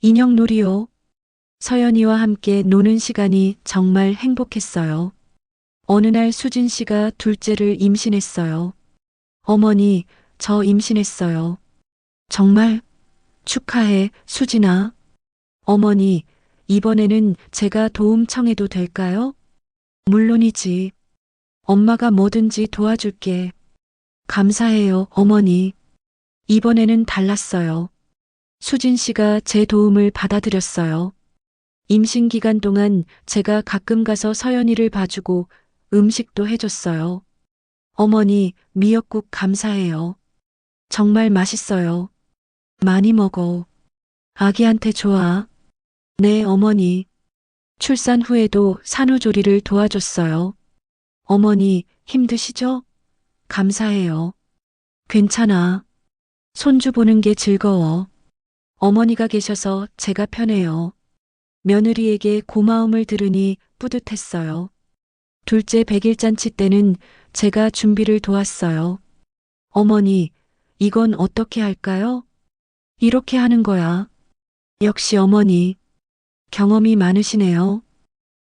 인형놀이요. 서연이와 함께 노는 시간이 정말 행복했어요. 어느 날 수진 씨가 둘째를 임신했어요. 어머니, 저 임신했어요. 정말? 축하해, 수진아. 어머니, 이번에는 제가 도움 청해도 될까요? 물론이지. 엄마가 뭐든지 도와줄게. 감사해요, 어머니. 이번에는 달랐어요. 수진 씨가 제 도움을 받아들였어요. 임신 기간 동안 제가 가끔 가서 서연이를 봐주고 음식도 해줬어요. 어머니, 미역국 감사해요. 정말 맛있어요. 많이 먹어. 아기한테 좋아. 네, 어머니. 출산 후에도 산후조리를 도와줬어요. 어머니, 힘드시죠? 감사해요. 괜찮아. 손주 보는 게 즐거워. 어머니가 계셔서 제가 편해요. 며느리에게 고마움을 들으니 뿌듯했어요. 둘째 100일 잔치 때는 제가 준비를 도왔어요. 어머니, 이건 어떻게 할까요? 이렇게 하는 거야. 역시 어머니, 경험이 많으시네요.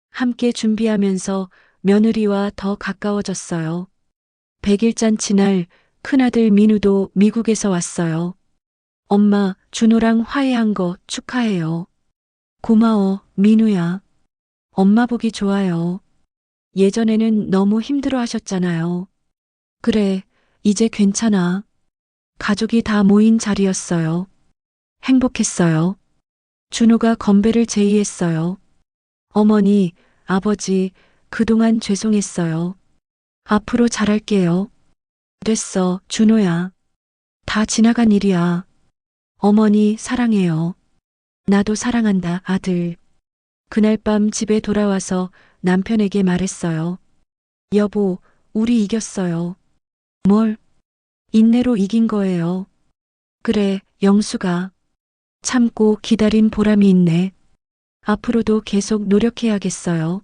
함께 준비하면서 며느리와 더 가까워졌어요. 100일 잔치 날 큰아들 민우도 미국에서 왔어요. 엄마, 준호랑 화해한 거 축하해요. 고마워, 민우야. 엄마 보기 좋아요. 예전에는 너무 힘들어 하셨잖아요. 그래, 이제 괜찮아. 가족이 다 모인 자리였어요. 행복했어요. 준호가 건배를 제의했어요. 어머니, 아버지, 그동안 죄송했어요. 앞으로 잘할게요. 됐어, 준호야. 다 지나간 일이야. 어머니, 사랑해요. 나도 사랑한다, 아들. 그날 밤 집에 돌아와서 남편에게 말했어요. 여보, 우리 이겼어요. 뭘? 인내로 이긴 거예요. 그래, 영수가. 참고 기다린 보람이 있네. 앞으로도 계속 노력해야겠어요.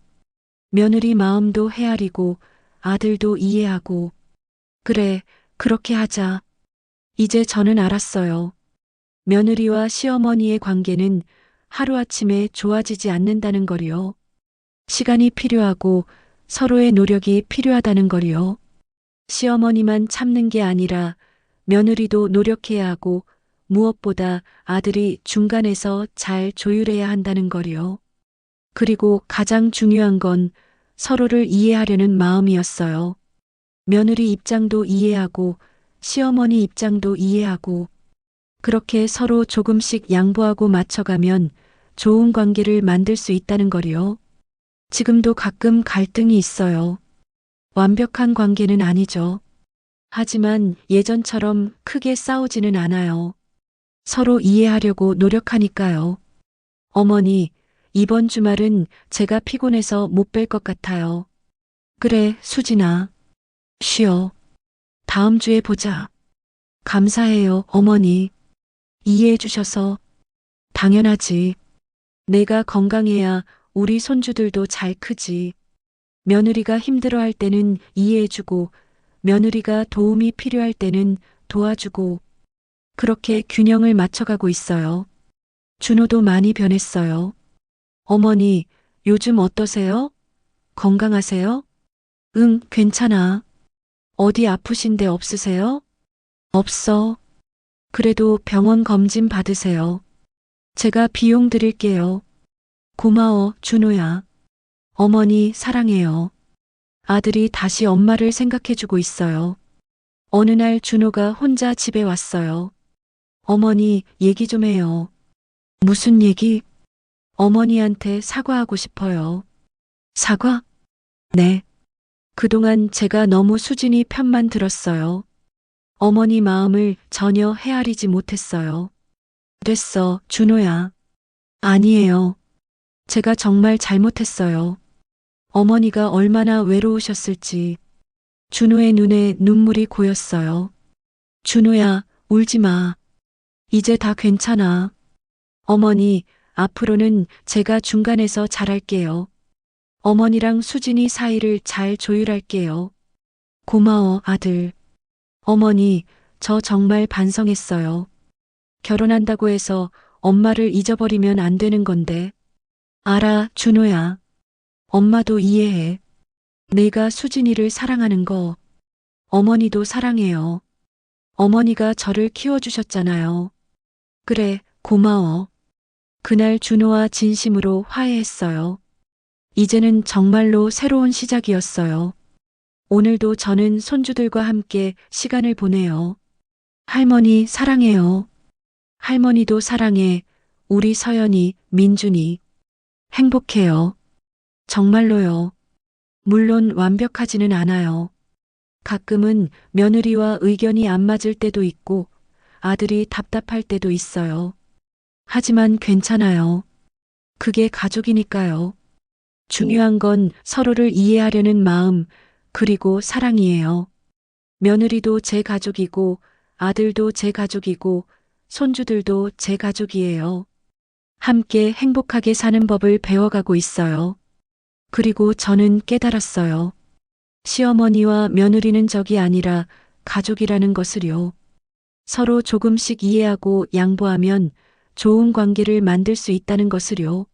며느리 마음도 헤아리고 아들도 이해하고. 그래, 그렇게 하자. 이제 저는 알았어요. 며느리와 시어머니의 관계는 하루아침에 좋아지지 않는다는 거리요. 시간이 필요하고 서로의 노력이 필요하다는 거리요. 시어머니만 참는 게 아니라 며느리도 노력해야 하고 무엇보다 아들이 중간에서 잘 조율해야 한다는 거리요. 그리고 가장 중요한 건 서로를 이해하려는 마음이었어요. 며느리 입장도 이해하고 시어머니 입장도 이해하고 그렇게 서로 조금씩 양보하고 맞춰가면 좋은 관계를 만들 수 있다는 거리요. 지금도 가끔 갈등이 있어요. 완벽한 관계는 아니죠. 하지만 예전처럼 크게 싸우지는 않아요. 서로 이해하려고 노력하니까요. 어머니, 이번 주말은 제가 피곤해서 못 뵐 것 같아요. 그래, 수진아. 쉬어. 다음 주에 보자. 감사해요, 어머니. 이해해 주셔서. 당연하지. 내가 건강해야 우리 손주들도 잘 크지. 며느리가 힘들어할 때는 이해해주고, 며느리가 도움이 필요할 때는 도와주고, 그렇게 균형을 맞춰가고 있어요. 준호도 많이 변했어요. 어머니, 요즘 어떠세요? 건강하세요? 응, 괜찮아. 어디 아프신 데 없으세요? 없어. 그래도 병원 검진 받으세요. 제가 비용 드릴게요. 고마워, 준호야. 어머니, 사랑해요. 아들이 다시 엄마를 생각해주고 있어요. 어느 날 준호가 혼자 집에 왔어요. 어머니, 얘기 좀 해요. 무슨 얘기? 어머니한테 사과하고 싶어요. 사과? 네. 그동안 제가 너무 수진이 편만 들었어요. 어머니 마음을 전혀 헤아리지 못했어요. 됐어, 준호야. 아니에요. 제가 정말 잘못했어요. 어머니가 얼마나 외로우셨을지. 준호의 눈에 눈물이 고였어요. 준호야, 울지 마. 이제 다 괜찮아. 어머니, 앞으로는 제가 중간에서 잘할게요. 어머니랑 수진이 사이를 잘 조율할게요. 고마워, 아들. 어머니, 저 정말 반성했어요. 결혼한다고 해서 엄마를 잊어버리면 안 되는 건데. 알아, 준호야. 엄마도 이해해. 내가 수진이를 사랑하는 거 어머니도 사랑해요. 어머니가 저를 키워주셨잖아요. 그래, 고마워. 그날 준호와 진심으로 화해했어요. 이제는 정말로 새로운 시작이었어요. 오늘도 저는 손주들과 함께 시간을 보내요. 할머니 사랑해요. 할머니도 사랑해. 우리 서연이, 민준이. 행복해요. 정말로요. 물론 완벽하지는 않아요. 가끔은 며느리와 의견이 안 맞을 때도 있고 아들이 답답할 때도 있어요. 하지만 괜찮아요. 그게 가족이니까요. 중요한 건 서로를 이해하려는 마음, 그리고 사랑이에요. 며느리도 제 가족이고, 아들도 제 가족이고, 손주들도 제 가족이에요. 함께 행복하게 사는 법을 배워가고 있어요. 그리고 저는 깨달았어요. 시어머니와 며느리는 적이 아니라 가족이라는 것을요. 서로 조금씩 이해하고 양보하면 좋은 관계를 만들 수 있다는 것을요.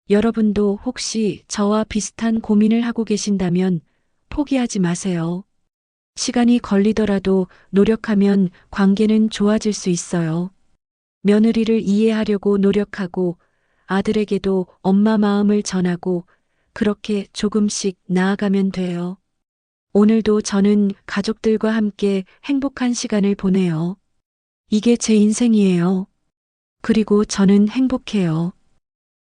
여러분도 혹시 저와 비슷한 고민을 하고 계신다면 포기하지 마세요. 시간이 걸리더라도 노력하면 관계는 좋아질 수 있어요. 며느리를 이해하려고 노력하고 아들에게도 엄마 마음을 전하고 그렇게 조금씩 나아가면 돼요. 오늘도 저는 가족들과 함께 행복한 시간을 보내요. 이게 제 인생이에요. 그리고 저는 행복해요.